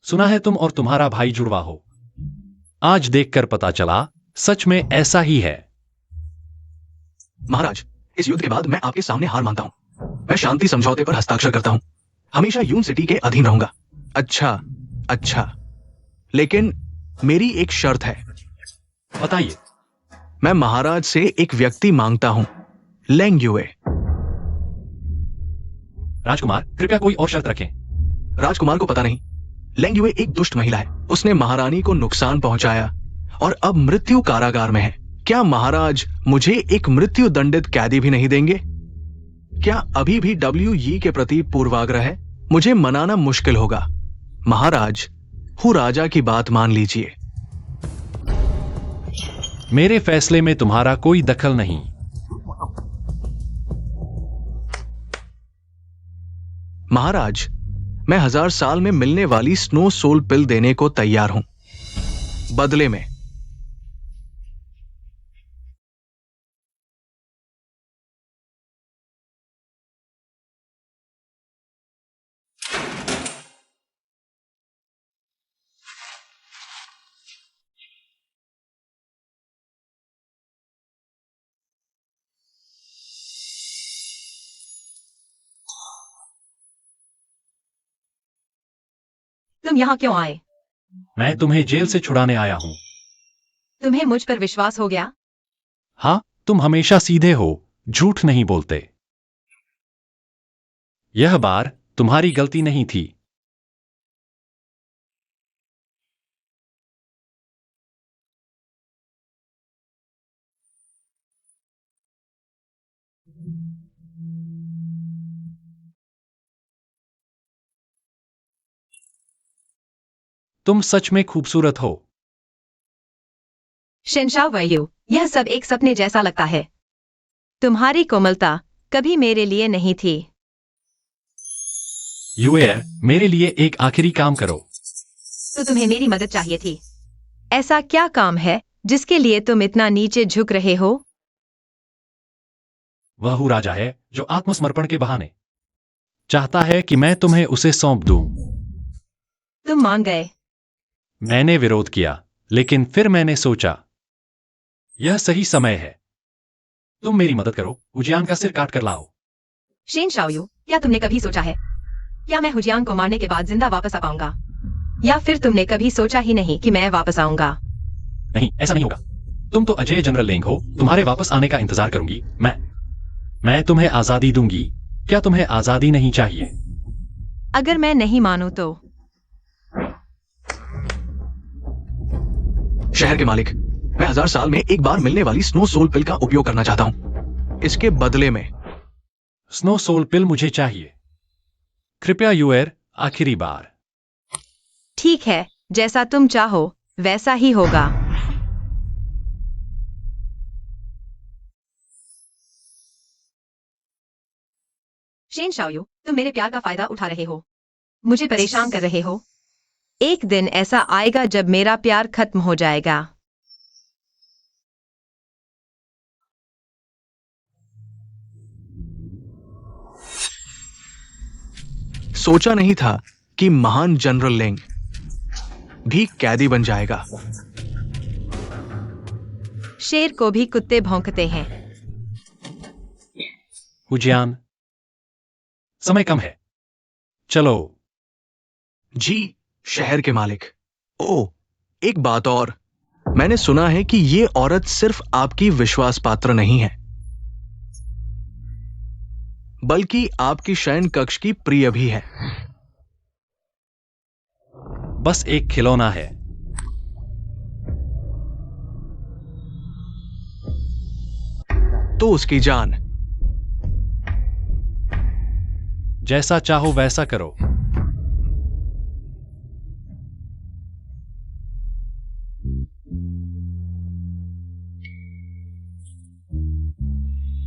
सुना है तुम और तुम्हारा भाई जुड़वा हो। आज देखकर पता चला, सच में ऐसा ही है। महाराज, इस युद्ध के बाद मैं आपके सामने हार मानता हूं। मैं शांति समझौते पर हस्ताक्षर करता हूं। हमेशा यून सिटी के अधीन रहूंगा। अच्छा, अच्छा, लेकिन मेरी एक शर्त है। बताइए। मैं महाराज से एक व्यक्ति मांगता हूं, लेंग यूए। राजकुमार, कृपया कोई और शर्त रखें। राजकुमार को पता नहीं, लेंग यूए एक दुष्ट महिला है। उसने महारानी को नुकसान पहुंचाया और अब मृत्यु कारागार में है। क्या महाराज मुझे एक मृत्यु दंडित कैदी भी नहीं देंगे? क्या अभी भी WE के प्रति पूर्वाग्रह है? मुझे मनाना मुश्किल होगा। महाराज, हूँ राजा की बात मान लीजिए। मेरे फैसले में तुम्हारा कोई दखल नहीं। महाराज, मैं 1000 साल में मिलने वाली स्नो सोल पिल देने को तैयार हूं, बदले में। तुम यहाँ क्यों आए? मैं तुम्हें जेल से छुड़ाने आया हूं। तुम्हें मुझ पर विश्वास हो गया? हाँ, तुम हमेशा सीधे हो, झूठ नहीं बोलते। यह बार तुम्हारी गलती नहीं थी। तुम सच में खूबसूरत हो। शेनशाओ वैयू, यह सब एक सपने जैसा लगता है। तुम्हारी कोमलता कभी मेरे लिए नहीं थी। यूएर, मेरे लिए एक आखिरी काम करो। तो तुम्हें मेरी मदद चाहिए थी। ऐसा क्या काम है जिसके लिए तुम इतना नीचे झुक रहे हो? वह राजा है जो आत्मसमर्पण के बहाने चाहता है कि मैं तुम्हें उसे सौंप दूं। तुम मान गए। मैंने विरोध किया, लेकिन फिर मैंने सोचा यह सही समय है। तुम मेरी मदद करो, हुजियान का सिर काट कर लाओ। शेनशाओ, क्या तुमने कभी सोचा है क्या मैं हुजियान को मारने के बाद जिंदा वापस आ पाऊंगा? या फिर तुमने कभी सोचा ही नहीं कि मैं वापस आऊंगा? नहीं, ऐसा नहीं होगा। तुम तो अजय जनरल लेंग हो, तुम्हारे वापस आने का इंतजार करूंगी। मैं तुम्हें आजादी दूंगी। क्या तुम्हें आजादी नहीं चाहिए? अगर मैं नहीं मानूं तो? शहर के मालिक, मैं 1000 साल में एक बार मिलने वाली स्नो सोल पिल का उपयोग करना चाहता हूं। इसके बदले में स्नो सोल पिल मुझे चाहिए। कृपया यूएर, आखिरी बार। ठीक है, जैसा तुम चाहो वैसा ही होगा। शेनशाओ, तुम मेरे प्यार का फायदा उठा रहे हो, मुझे परेशान कर रहे हो। एक दिन ऐसा आएगा जब मेरा प्यार खत्म हो जाएगा। सोचा नहीं था कि महान जनरल लेंग भी कैदी बन जाएगा। शेर को भी कुत्ते भौंकते हैं। हुजियान, समय कम है, चलो। जी शहर के मालिक। ओ, एक बात और, मैंने सुना है कि ये औरत सिर्फ आपकी विश्वास पात्र नहीं है, बल्कि आपकी शयन कक्ष की प्रिय भी है। बस एक खिलौना है। तो उसकी जान। जैसा चाहो वैसा करो।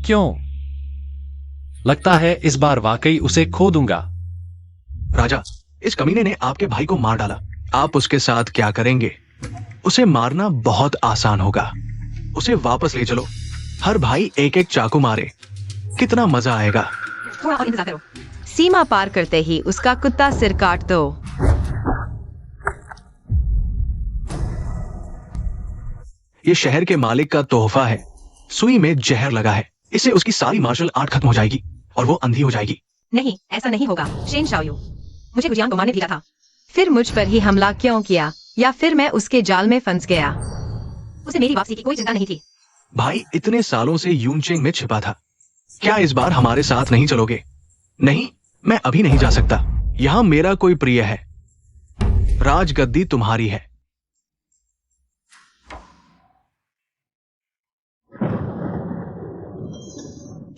क्यों? लगता है इस बार वाकई उसे खो दूंगा। राजा, इस कमीने ने आपके भाई को मार डाला। आप उसके साथ क्या करेंगे? उसे मारना बहुत आसान होगा। उसे वापस ले चलो। हर भाई एक एक चाकू मारे। कितना मजा आएगा। थोड़ा और इंतजार करो। सीमा पार करते ही उसका कुत्ता सिर काट दो। ये शहर के मालिक का तोहफा है। सुई में जहर लगा है। इससे उसकी सारी मार्शल आर्ट खत्म हो जाएगी और वो अंधी हो जाएगी। नहीं, ऐसा नहीं होगा। शेनशाओ, मुझे हुजियान को मारने दिया था, फिर मुझ पर ही हमला क्यों किया? या फिर मैं उसके जाल में फंस गया? उसे मेरी वापसी की कोई चिंता नहीं थी। भाई इतने सालों से यूनचेंग में छिपा था। क्या इस बार हमारे साथ नहीं चलोगे? नहीं, मैं अभी नहीं जा सकता। यहां मेरा कोई प्रिय है। राजगद्दी तुम्हारी है।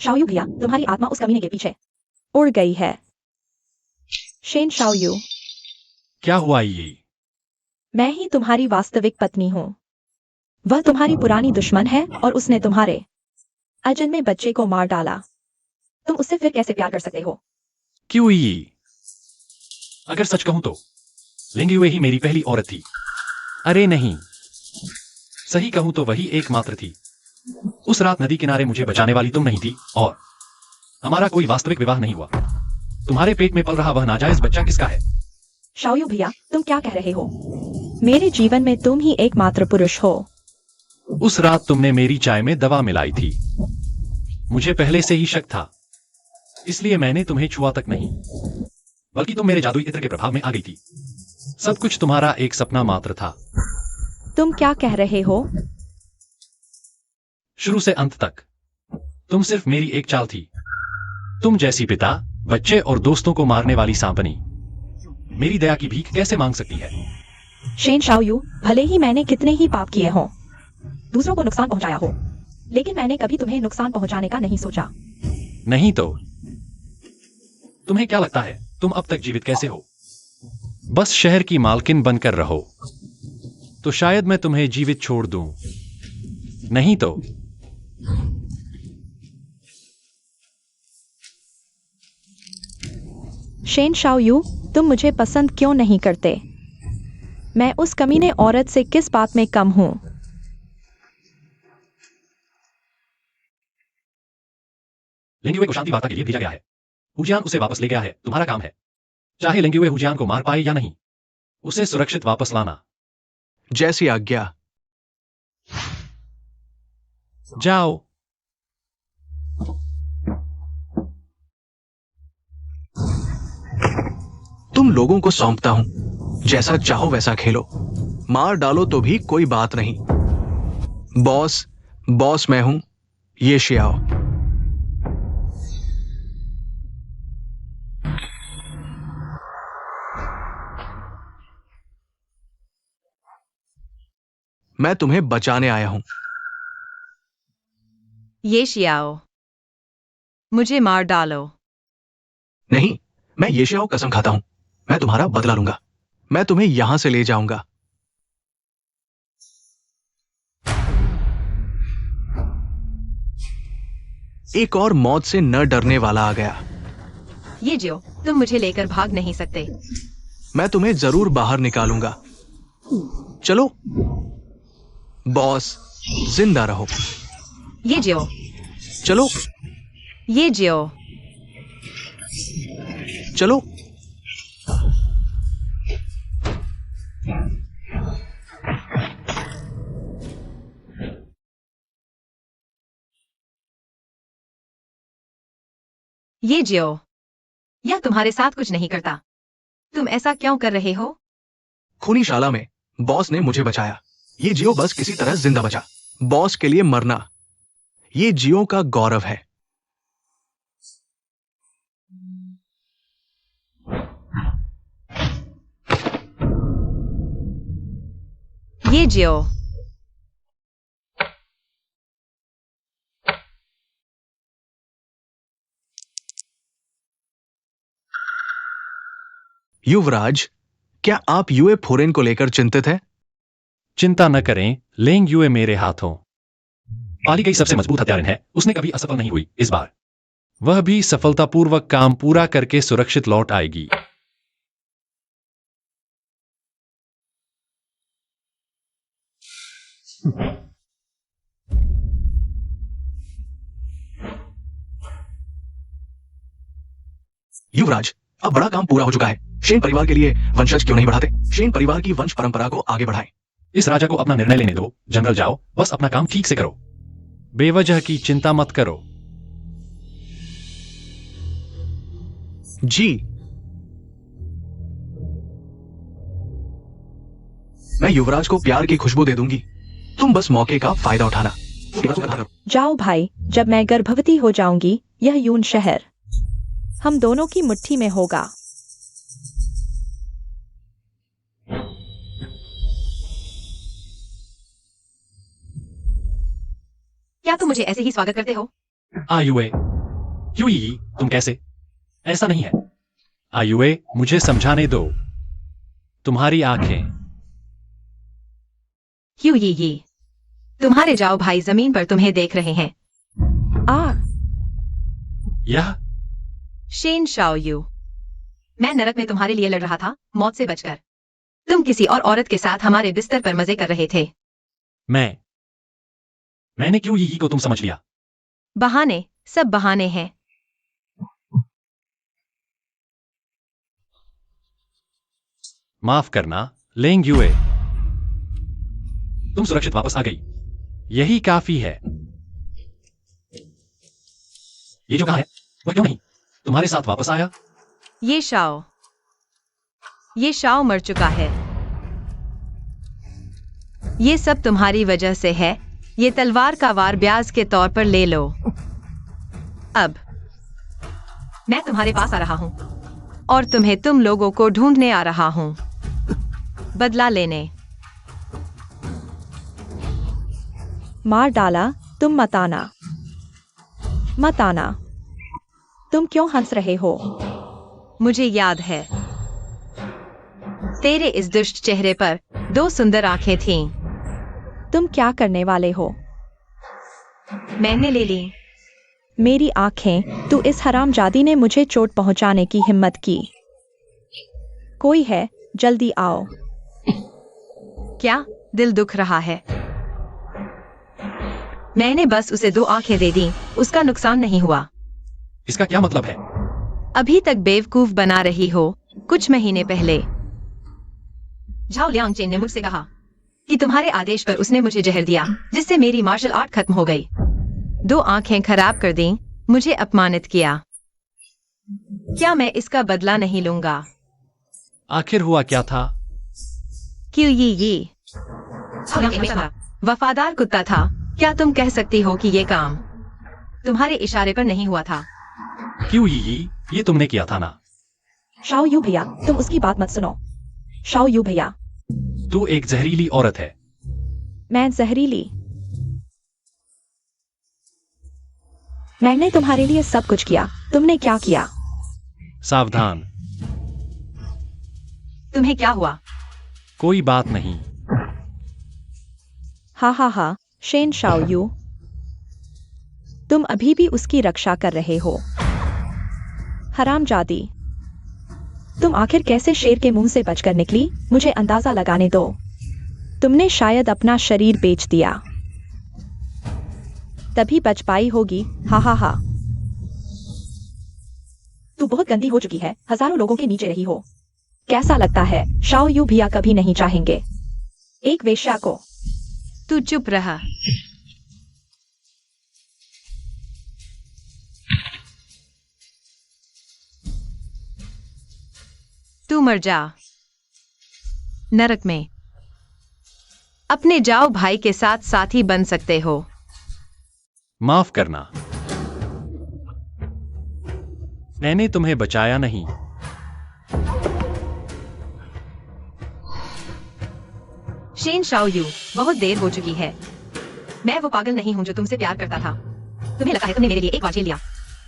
शाओयू भैया, तुम्हारी आत्मा उस कमीने के पीछे उड़ गई है। शेन शाओयू, क्या हुआ ये? मैं ही तुम्हारी वास्तविक पत्नी हूँ। वह तुम्हारी पुरानी दुश्मन है और उसने तुम्हारे अजन्मे बच्चे को मार डाला। तुम उससे फिर कैसे प्यार कर सकते हो? क्यों ये? अगर सच कहूं तो लिंग यूए ही मेरी पहली औरत थी। अरे नहीं, सही कहूं तो वही एकमात्र थी। उस रात नदी किनारे मुझे बचाने वाली तुम नहीं थी और हमारा कोई वास्तविक विवाह नहीं हुआ। तुम्हारे पेट में पल रहा वह नाजायज बच्चा किसका है? शाओयू भैया, तुम क्या कह रहे हो? मेरे जीवन में तुम ही एकमात्र पुरुष हो। उस रात तुमने मेरी चाय में दवा मिलाई थी। मुझे पहले से ही शक था, इसलिए मैंने तुम्हें छुआ तक नहीं, बल्कि तुम मेरे जादुई इत्र के प्रभाव में आ गई थी। सब कुछ तुम्हारा एक सपना मात्र था, तुम क्या कह रहे हो? शुरू से अंत तक तुम सिर्फ मेरी एक चाल थी। तुम जैसी पिता, बच्चे और दोस्तों को मारने वाली सांपनी मेरी दया की भीख कैसे मांग सकती है? शेन शाओयू, भले ही मैंने कितने ही पाप किए हों, दूसरों को नुकसान पहुंचाया हो, लेकिन मैंने कभी तुम्हें नुकसान पहुंचाने का नहीं सोचा। नहीं तो तुम्हें क्या लगता है तुम अब तक जीवित कैसे हो? बस शहर की मालकिन बनकर रहो, तो शायद मैं तुम्हें जीवित छोड़ दूं। नहीं तो शेन शाओयू, तुम मुझे पसंद क्यों नहीं करते? मैं उस कमीने औरत से किस बात में कम हूं? लिंग्युए को शांति वार्ता के लिए भेजा गया है। हुजियान उसे वापस ले गया है, तुम्हारा काम है, चाहे लिंग्युए हुजियान को मार पाए या नहीं, उसे सुरक्षित वापस लाना। जैसी आज्ञा। जाओ। तुम लोगों को सौंपता हूं, जैसा चाहो वैसा खेलो, मार डालो तो भी कोई बात नहीं। बॉस मैं हूं, ये शियाओ। मैं तुम्हें बचाने आया हूं। ये शियाओ, मुझे मार डालो। नहीं, मैं ये शियाओ कसम खाता हूं, मैं तुम्हारा बदला लूंगा। मैं तुम्हें यहां से ले जाऊंगा। एक और मौत से न डरने वाला आ गया। ये जियो, तुम मुझे लेकर भाग नहीं सकते। मैं तुम्हें जरूर बाहर निकालूंगा। चलो बॉस, जिंदा रहो। ये जियो, चलो ये जियो। चलो। ये जियो, यह तुम्हारे साथ कुछ नहीं करता। तुम ऐसा क्यों कर रहे हो? खूनी शाला में बॉस ने मुझे बचाया। ये जियो बस किसी तरह जिंदा बचा। बॉस के लिए मरना, ये जियो का गौरव है। ये जियो, युवराज, क्या आप यूए फोरेन को लेकर चिंतित हैं? चिंता न करें, लिंग्युए मेरे हाथों पाली गई सबसे मजबूत हत्यारिन है। उसने कभी असफल नहीं हुई। इस बार वह भी सफलतापूर्वक काम पूरा करके सुरक्षित लौट आएगी। युवराज, अब बड़ा काम पूरा हो चुका है। शेन परिवार के लिए वंशज क्यों नहीं बढ़ाते? शेन परिवार की वंश परंपरा को आगे बढ़ाएं। इस राजा को अपना निर्णय लेने दो। जनरल, जाओ, बस अपना काम ठीक से करो। बेवजह की चिंता मत करो। जी, मैं युवराज को प्यार की खुशबू दे दूंगी। तुम बस मौके का फायदा उठाना। जाओ भाई, जब मैं गर्भवती हो जाऊंगी, यह यून शहर हम दोनों की मुट्ठी में होगा। क्या तुम मुझे ऐसे ही स्वागत करते हो? आयुए, यूई, तुम कैसे? ऐसा नहीं है। आयुए, मुझे समझाने दो। तुम्हारी आंखें। ये तुम्हारे जाओ भाई जमीन पर तुम्हें देख रहे हैं। यह शेन शाओयू, मैं नरक में तुम्हारे लिए लड़ रहा था, मौत से बचकर। तुम किसी और औरत के साथ हमारे बिस्तर पर मजे कर रहे थे। मैंने क्यों यही को तुम समझ लिया? बहाने, सब बहाने हैं। माफ करना, लिंग्युए। तुम सुरक्षित वापस आ गई, यही काफी है। ये जो कहा है, वह क्यों नहीं तुम्हारे साथ वापस आया? ये शाओ, ये शाओ मर चुका है। ये सब तुम्हारी वजह से है। ये तलवार का वार ब्याज के तौर पर ले लो। अब मैं तुम्हारे पास आ रहा हूँ और तुम्हें तुम लोगों को ढूंढने आ रहा हूँ, बदला लेने। मार डाला, तुम मत आना, मत आना। तुम क्यों हंस रहे हो? मुझे याद है, तेरे इस दुष्ट चेहरे पर 2 सुंदर आंखें थीं। तुम क्या करने वाले हो? मैंने ले ली। मेरी आंखें? तू इस हरामजादी ने मुझे चोट पहुंचाने की हिम्मत की। कोई है, जल्दी आओ। क्या दिल दुख रहा है? मैंने बस उसे 2 आंखें दे दी, उसका नुकसान नहीं हुआ। इसका क्या मतलब है? अभी तक बेवकूफ बना रही हो। कुछ महीने पहले झाओ लियांगचेन ने मुझसे कहा कि तुम्हारे आदेश पर उसने मुझे जहर दिया, जिससे मेरी मार्शल आर्ट खत्म हो गई। 2 आंखें खराब कर दी, मुझे अपमानित किया। क्या मैं इसका बदला नहीं लूंगा? आखिर हुआ क्या था? क्यों ये वफादार कुत्ता था। क्या तुम कह सकती हो कि ये काम तुम्हारे इशारे पर नहीं हुआ था? क्यों ये तुमने किया था ना? शाओ यू भैया, तुम उसकी बात मत सुनो। शाओ यू भैया, तू एक जहरीली औरत है। मैं जहरीली? मैंने तुम्हारे लिए सब कुछ किया, तुमने क्या किया? सावधान। तुम्हें क्या हुआ? कोई बात नहीं। हा हा हा, शेन शाओ यू, तुम अभी भी उसकी रक्षा कर रहे हो। हरामजादी, तुम आखिर कैसे शेर के मुंह से बचकर निकली? मुझे अंदाजा लगाने दो। तुमने शायद अपना शरीर बेच दिया, तभी बच पाई होगी। हा हा हा। तू बहुत गंदी हो चुकी है, हजारों लोगों के नीचे रही हो। कैसा लगता है? शाओ यू भैया कभी नहीं चाहेंगे एक वेश्या को। तू चुप रहा। तू मर जा नरक में। अपने जाओ भाई के साथ साथी बन सकते हो। माफ करना, मैंने तुम्हें बचाया नहीं। शेन शाओ यू, बहुत देर हो चुकी है। मैं वो पागल नहीं हूं जो तुमसे प्यार करता था। तुम्हें लगता है तुमने मेरे लिए एक बार झेल लिया,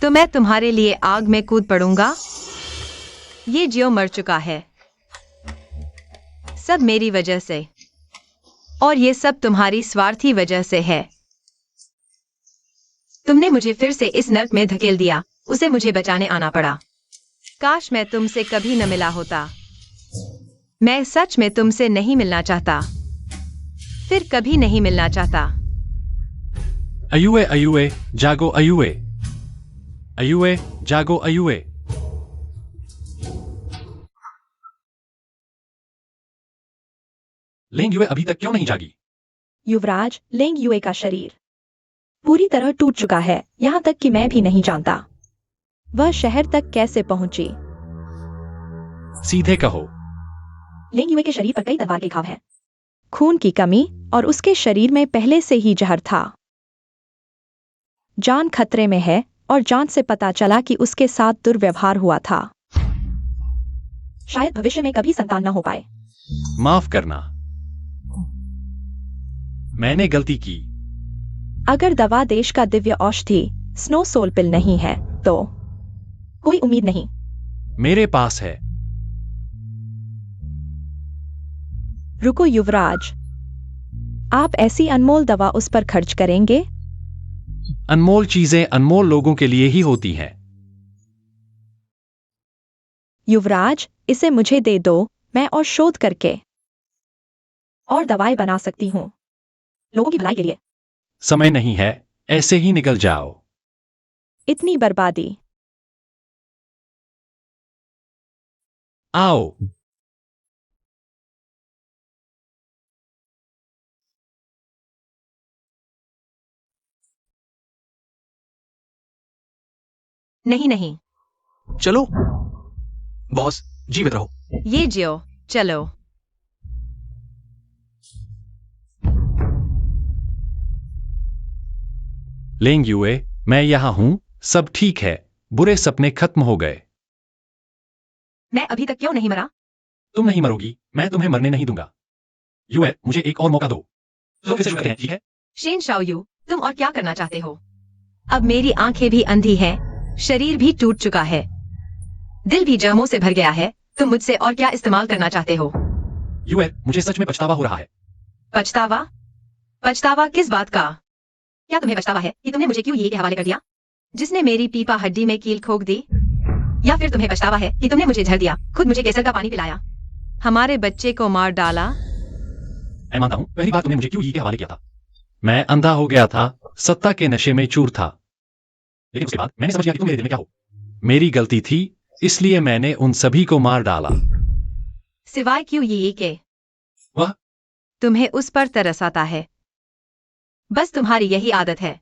तो मैं तुम्हारे लिए आग में कूद पड़ूंगा। ये जियो मर चुका है, सब मेरी वजह से, और ये सब तुम्हारी स्वार्थी वजह से है। तुमने मुझे फिर से इस नर्क में धकेल दिया, उसे मुझे बचाने आना पड़ा। काश मैं तुमसे कभी न मिला होता। मैं सच में तुमसे नहीं मिलना चाहता, फिर कभी नहीं मिलना चाहता। अयुए अयुए जागो अयुए, अयुए जागो अयुए। लेंग युए अभी तक क्यों नहीं जागी? युवराज, लेंग युए का शरीर पूरी तरह टूट चुका है, यहाँ तक कि मैं भी नहीं जानता वह शहर तक कैसे पहुंची। सीधे कहो। लेंग युए के शरीर पर कई तलवार के घाव हैं, खून की कमी, और उसके शरीर में पहले से ही जहर था। जान खतरे में है, और जान से पता चला कि उसके साथ दुर्व्यवहार हुआ था। शायद भविष्य में कभी संतान न हो पाए। माफ करना, मैंने गलती की। अगर दवा देश का दिव्य औषधि स्नो सोल पिल नहीं है तो कोई उम्मीद नहीं। मेरे पास है। रुको युवराज, आप ऐसी अनमोल दवा उस पर खर्च करेंगे? अनमोल चीजें अनमोल लोगों के लिए ही होती हैं। युवराज, इसे मुझे दे दो, मैं और शोध करके और दवाएं बना सकती हूँ लोगों की भलाई के लिए। समय नहीं है, ऐसे ही निकल जाओ। इतनी बर्बादी। आओ। नहीं नहीं, चलो बॉस, जीवित रहो। ये जियो, चलो। लेंग युए, मैं यहाँ हूँ, सब ठीक है, बुरे सपने खत्म हो गए। मैं अभी तक क्यों नहीं मरा? तुम नहीं मरोगी, मैं तुम्हें मरने नहीं दूंगा। युए, मुझे एक और मौका दो। तो फिर से शुरू करते हैं, ठीक है? शेन शाओयू, तुम और क्या करना चाहते हो? अब मेरी आंखें भी अंधी हैं, शरीर भी टूट चुका है, दिल भी जर्मों से भर गया है। तुम मुझसे और क्या इस्तेमाल करना चाहते हो? युए, मुझे सच में पछतावा हो रहा है। पछतावा? पछतावा किस बात का? क्या तुम्हें पछतावा है कि तुमने मुझे क्यों ये के हवाले कर दिया, जिसने मेरी पीपा हड्डी में कील ठोक दी? या फिर तुम्हें पछतावा है कि तुमने मुझे झड़ दिया, खुद मुझे केसर का पानी पिलाया, हमारे बच्चे को मार डाला? मैं मानता हूँ, पहली बार तुमने मुझे क्यों ये के हवाले किया था। मैं अंधा हो गया था, सत्ता के नशे में चूर था। लेकिन उसके बाद मैंने समझ लिया कि तुम मेरे दिल में क्या हो। मेरी गलती थी, इसलिए मैंने उन सभी को मार डाला। सिवाय क्यों ये के? वह तुम्हें उस पर तरस आता है। बस तुम्हारी यही आदत है,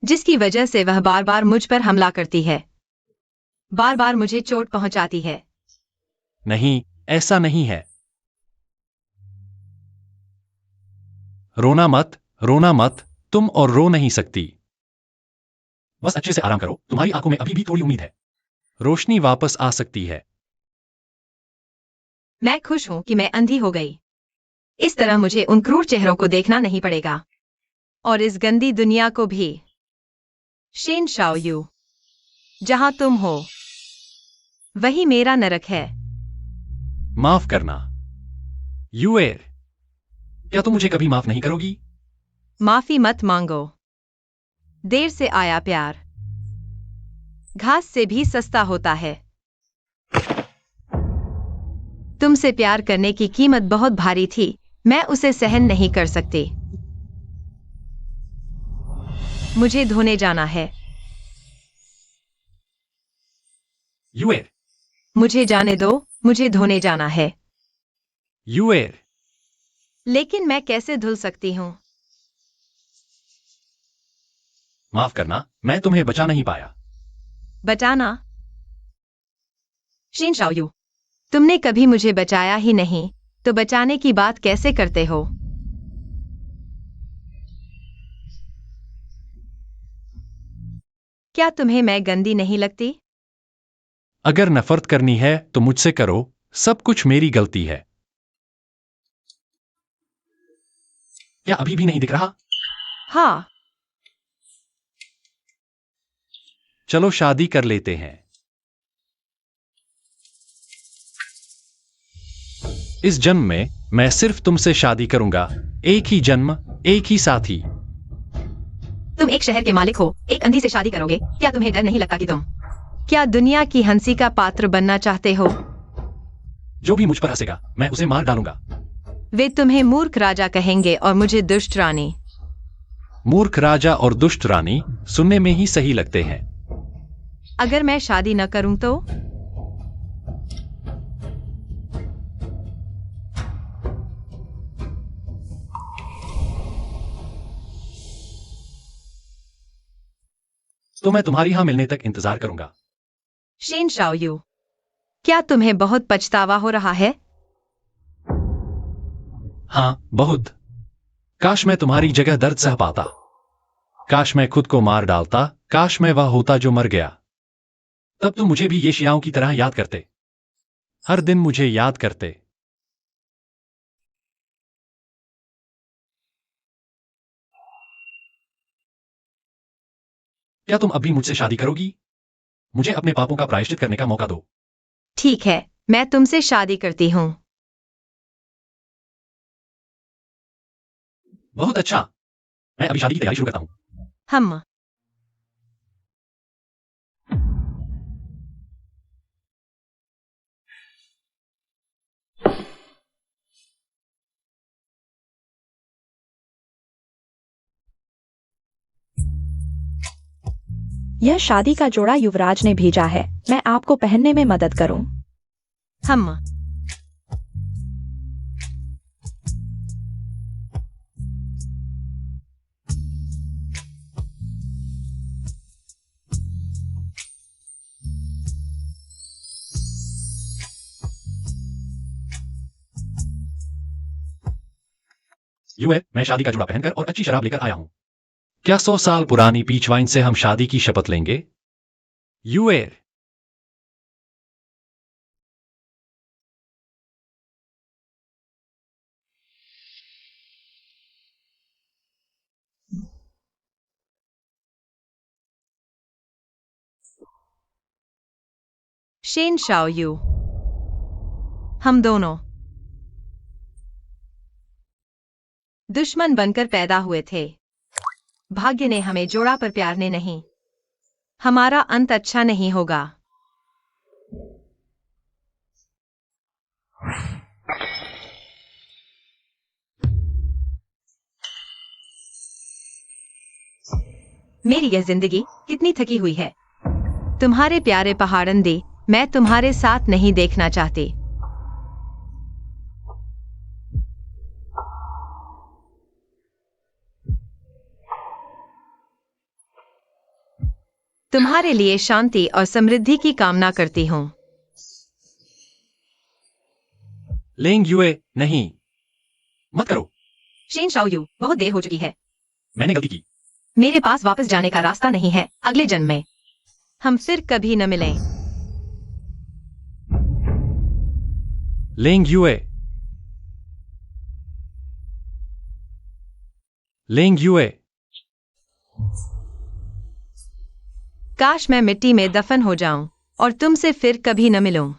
जिसकी वजह से वह बार बार मुझ पर हमला करती है, बार बार मुझे चोट पहुंचाती है। नहीं, ऐसा नहीं है। रोना मत, रोना मत, तुम और रो नहीं सकती। बस अच्छे से आराम करो, तुम्हारी आंखों में अभी भी थोड़ी उम्मीद है। रोशनी वापस आ सकती है। मैं खुश हूं कि मैं अंधी हो गई। इस तरह मुझे उन क्रूर चेहरों को देखना नहीं पड़ेगा, और इस गंदी दुनिया को भी। शेन शाओयू, जहां तुम हो, वही मेरा नरक है। माफ करना। युएर, क्या तुम मुझे कभी माफ नहीं करोगी? माफी मत मांगो। देर से आया प्यार घास से भी सस्ता होता है। तुमसे प्यार करने की कीमत बहुत भारी थी, मैं उसे सहन नहीं कर सकती। मुझे धोने जाना है। युएर, मुझे जाने दो, मुझे धोने जाना है। युएर, लेकिन मैं कैसे धुल सकती हूँ? माफ करना, मैं तुम्हें बचा नहीं पाया। बचाना? शेन शाओयू, तुमने कभी मुझे बचाया ही नहीं, तो बचाने की बात कैसे करते हो? क्या तुम्हें मैं गंदी नहीं लगती? अगर नफरत करनी है तो मुझसे करो, सब कुछ मेरी गलती है। क्या अभी भी नहीं दिख रहा? हाँ। चलो शादी कर लेते हैं। इस जन्म में मैं सिर्फ तुमसे शादी करूंगा, एक ही जन्म, एक ही साथी। तुम एक शहर के मालिक हो, एक अंधी से शादी करोगे, क्या तुम्हें डर नहीं लगता कि तुम क्या दुनिया की हंसी का पात्र बनना चाहते हो? जो भी मुझ पर हंसेगा, मैं उसे मार डालूंगा। वे तुम्हें मूर्ख राजा कहेंगे और मुझे दुष्ट रानी। मूर्ख राजा और दुष्ट रानी सुनने में ही सही लगते हैं। अगर मैं शादी न करूं तो? तो मैं तुम्हारी यहां मिलने तक इंतजार करूंगा। शेन शाओयू, क्या तुम्हें बहुत पछतावा हो रहा है? हाँ, बहुत। काश मैं तुम्हारी जगह दर्द सह पाता। काश मैं खुद को मार डालता, काश मैं वह होता जो मर गया। तब तुम मुझे भी ये शियाओं की तरह याद करते, हर दिन मुझे याद करते। क्या तुम अभी मुझसे शादी करोगी? मुझे अपने पापों का प्रायश्चित करने का मौका दो। ठीक है, मैं तुमसे शादी करती हूँ। बहुत अच्छा, मैं अभी शादी की तैयारी शुरू करता हूं। हम यह शादी का जोड़ा युवराज ने भेजा है, मैं आपको पहनने में मदद करूं। हम यूए, मैं शादी का जुड़ा पहनकर और अच्छी शराब लेकर आया हूं। क्या 100 साल पुरानी पीच वाइन से हम शादी की शपथ लेंगे? यूए, शेन शाओ यू, हम दोनों दुश्मन बनकर पैदा हुए थे। भाग्य ने हमें जोड़ा पर प्यार ने नहीं। हमारा अंत अच्छा नहीं होगा। मेरी यह जिंदगी कितनी थकी हुई है। तुम्हारे प्यारे पहाड़न दे, मैं तुम्हारे साथ नहीं देखना चाहती। तुम्हारे लिए शांति और समृद्धि की कामना करती हूँ। लेंग यूए, नहीं, मत करो। शेन शाओ यू, बहुत देर हो चुकी है। मैंने गलती की। मेरे पास वापस जाने का रास्ता नहीं है। अगले जन्म में हम फिर कभी न मिलें। लेंग यूए, लेंग यूए, काश मैं मिट्टी में दफन हो जाऊं और तुमसे फिर कभी न मिलूं।